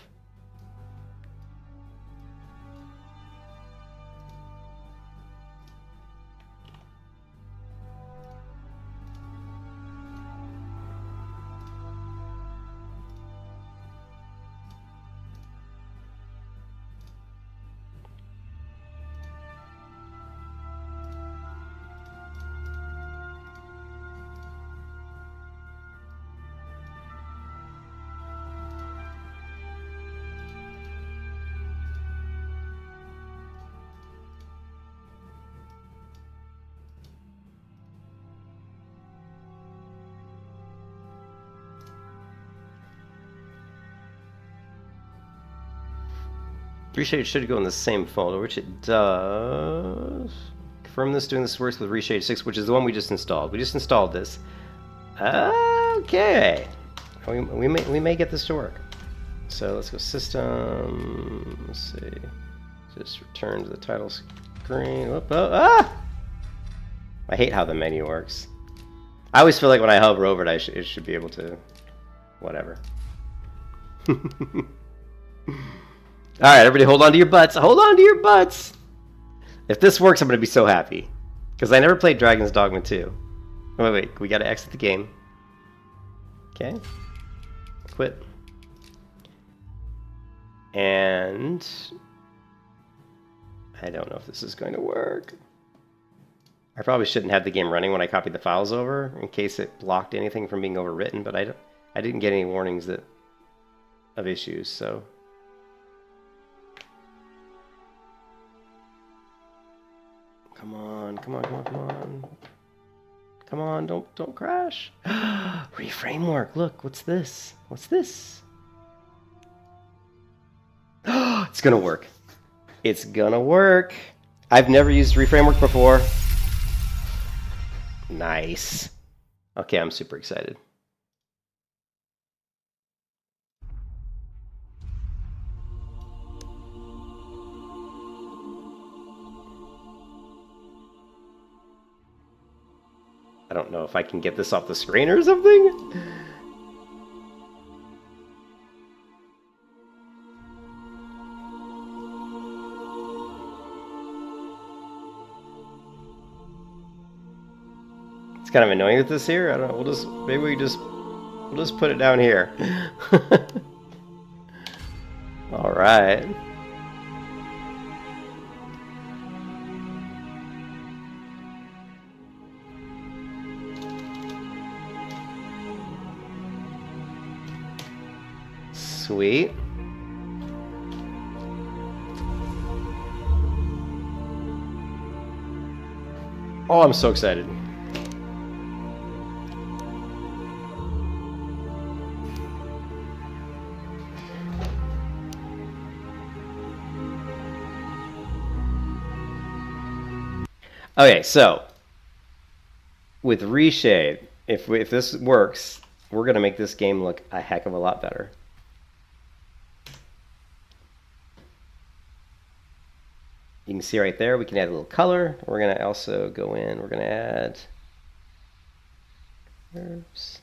Reshade should go in the same folder, which it does. Confirm this, doing this works with Reshade 6, which is the one we just installed. We just installed this. Okay. We may get this to work. So let's go System. Let's see. Just return to the title screen. Whoop, oh, ah! I hate how the menu works. I always feel like when I hover over it, it should be able to... Whatever. Alright, everybody hold on to your butts. Hold on to your butts! If this works, I'm going to be so happy. Because I never played Dragon's Dogma 2. Wait, we got to exit the game. Okay. Quit. And... I don't know if this is going to work. I probably shouldn't have the game running when I copied the files over, in case it blocked anything from being overwritten, but I didn't get any warnings of issues, so... Come on. Come on, don't crash. Reframework, look, what's this? What's this? It's gonna work. It's gonna work. I've never used Reframework before. Nice. Okay, I'm super excited. I don't know if I can get this off the screen or something. It's kind of annoying with this here. I don't know. Maybe we'll just put it down here. All right. Sweet. Oh, I'm so excited. Okay, so with Reshade, if this works, we're going to make this game look a heck of a lot better. You can see right there, we can add a little color. We're going to also go in, we're going to add curves.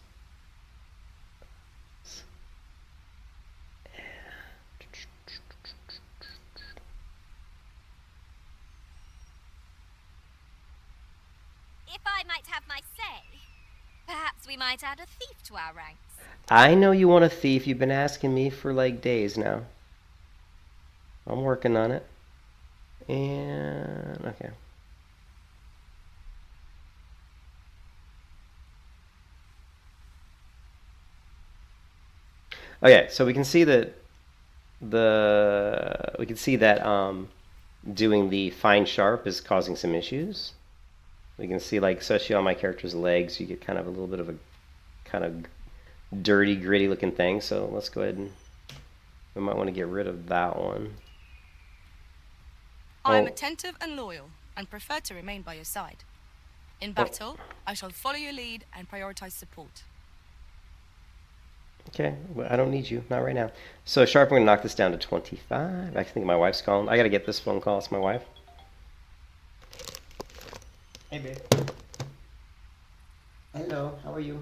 might add a thief to our ranks. I know you want a thief. You've been asking me for like days now. I'm working on it. And okay. Okay, so we can see that doing the fine sharp is causing some issues. We can see, like, especially on my character's legs, you get kind of a little bit of a kind of dirty, gritty looking thing. So let's go ahead and we might want to get rid of that one. I am attentive and loyal, and prefer to remain by your side. In battle, I shall follow your lead and prioritize support. Okay, well, I don't need you, not right now. So sharp, I'm gonna knock this down to 25. I think my wife's calling. I gotta get this phone call. It's my wife. Hey, babe. Hello, how are you?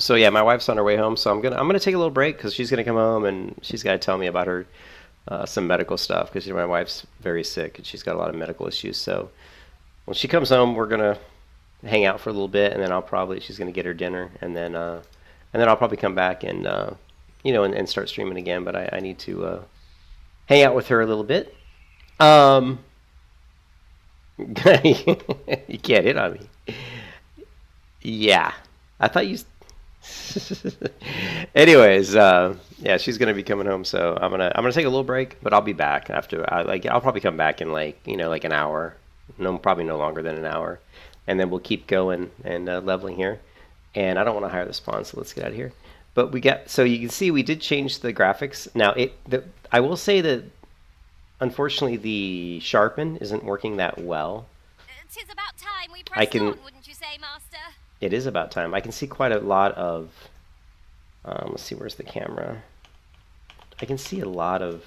So yeah, my wife's on her way home, so I'm gonna take a little break because she's gonna come home and she's gotta tell me about her some medical stuff because my wife's very sick and she's got a lot of medical issues. So when she comes home, we're gonna hang out for a little bit, and then she's gonna get her dinner, and then I'll probably come back and and start streaming again. But I need to hang out with her a little bit. You can't hit on me. Yeah, I thought you. Anyways, yeah, she's gonna be coming home, so I'm gonna take a little break, but I'll be back after. I'll probably come back in like an hour, probably no longer than an hour, and then we'll keep going and leveling here. And I don't want to hire the spawn, so let's get out of here. But so you can see we did change the graphics. Now I will say that unfortunately the sharpen isn't working that well. 'Tis about time we pressed on, wouldn't you say, Master? It is about time. I can see quite a lot of. Let's see, where's the camera? I can see a lot of,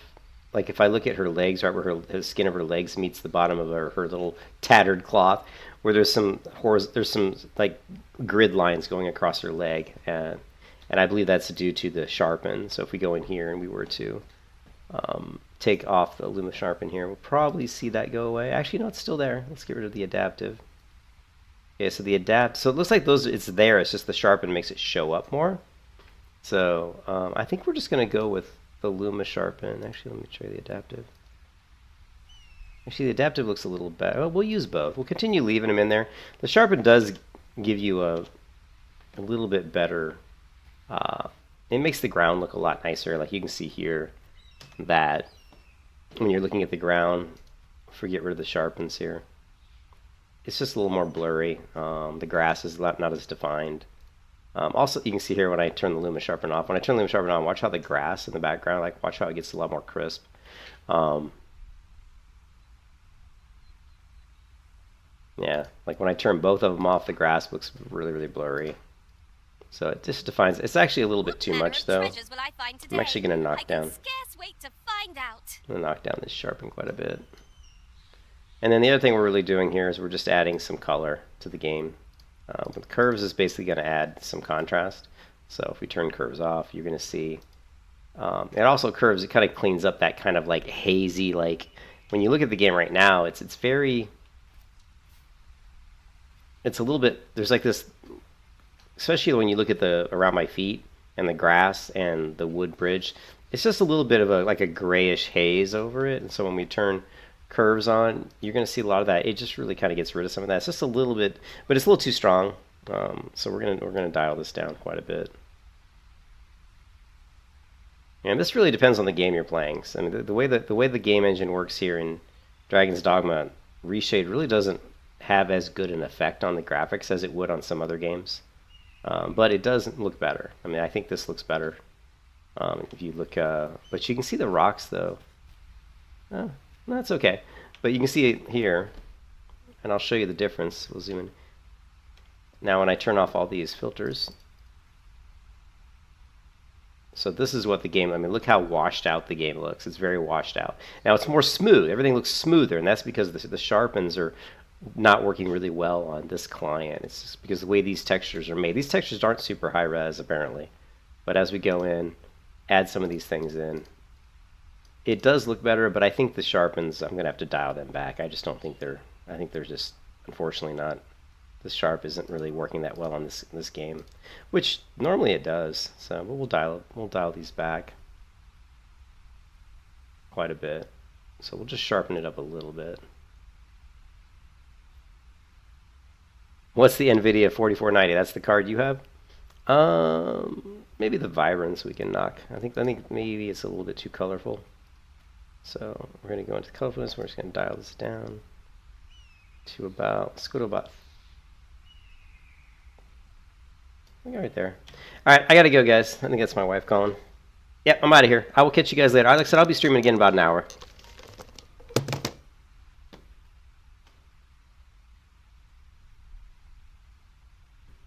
like if I look at her legs, right where the skin of her legs meets the bottom of her little tattered cloth, where there's some like grid lines going across her leg, and I believe that's due to the sharpen. So if we go in here and we were to take off the Luma sharpen here, we'll probably see that go away. Actually, no, it's still there. Let's get rid of the adaptive. Okay, so the so it looks like it's there. It's just the sharpen makes it show up more. So I think we're just gonna go with the Luma sharpen. Actually, let me try the adaptive. Actually, the adaptive looks a little better. Oh, we'll use both. We'll continue leaving them in there. The sharpen does give you a little bit better. It makes the ground look a lot nicer. Like you can see here that when you're looking at the ground, get rid of the sharpens here. It's just a little more blurry. The grass is not as defined. Also, you can see here when I turn the Luma sharpen off. When I turn the Luma sharpen on, watch how the grass in the background, watch how it gets a lot more crisp. Yeah, like when I turn both of them off, the grass looks really, really blurry. So it just defines. It's actually a little bit too much, though. I'm actually going to knock down. I'm going to knock down this sharpen quite a bit. And then the other thing we're really doing here is we're just adding some color to the game. With curves is basically going to add some contrast. So if we turn curves off, you're going to see. It also curves. It kind of cleans up that kind of like hazy. Like when you look at the game right now, it's very. It's a little bit. There's like this. Especially when you look at the around my feet and the grass and the wood bridge, it's just a little bit of a grayish haze over it. And so when we turn curves on, you're going to see a lot of that. It just really kind of gets rid of some of that. It's just a little bit, but it's a little too strong. So we're gonna dial this down quite a bit. And this really depends on the game you're playing. So, I mean, the way the game engine works here in Dragon's Dogma, reshade really doesn't have as good an effect on the graphics as it would on some other games. But it does look better. I mean, I think this looks better. If you look, but you can see the rocks though. No, that's okay. But you can see it here, and I'll show you the difference. We'll zoom in. Now when I turn off all these filters, so this is what the game, I mean, look how washed out the game looks. It's very washed out. Now it's more smooth. Everything looks smoother, and that's because the sharpens are not working really well on this client. It's just because the way these textures are made. These textures aren't super high res apparently, but as we go in, add some of these things in, it does look better. But I think the sharpens, I'm gonna have to dial them back. I just don't think I think they're just unfortunately not. The sharp isn't really working that well on this game, which normally it does. So but we'll dial these back quite a bit. So we'll just sharpen it up a little bit. What's the NVIDIA 4490? That's the card you have? Maybe the vibrance we can knock. I think maybe it's a little bit too colorful. So we're going to go into colorfulness. We're just going to dial this down to about, let's go to about, right there. All right, I got to go, guys. I think that's my wife calling. Yep, I'm out of here. I will catch you guys later. Like I said, I'll be streaming again in about an hour.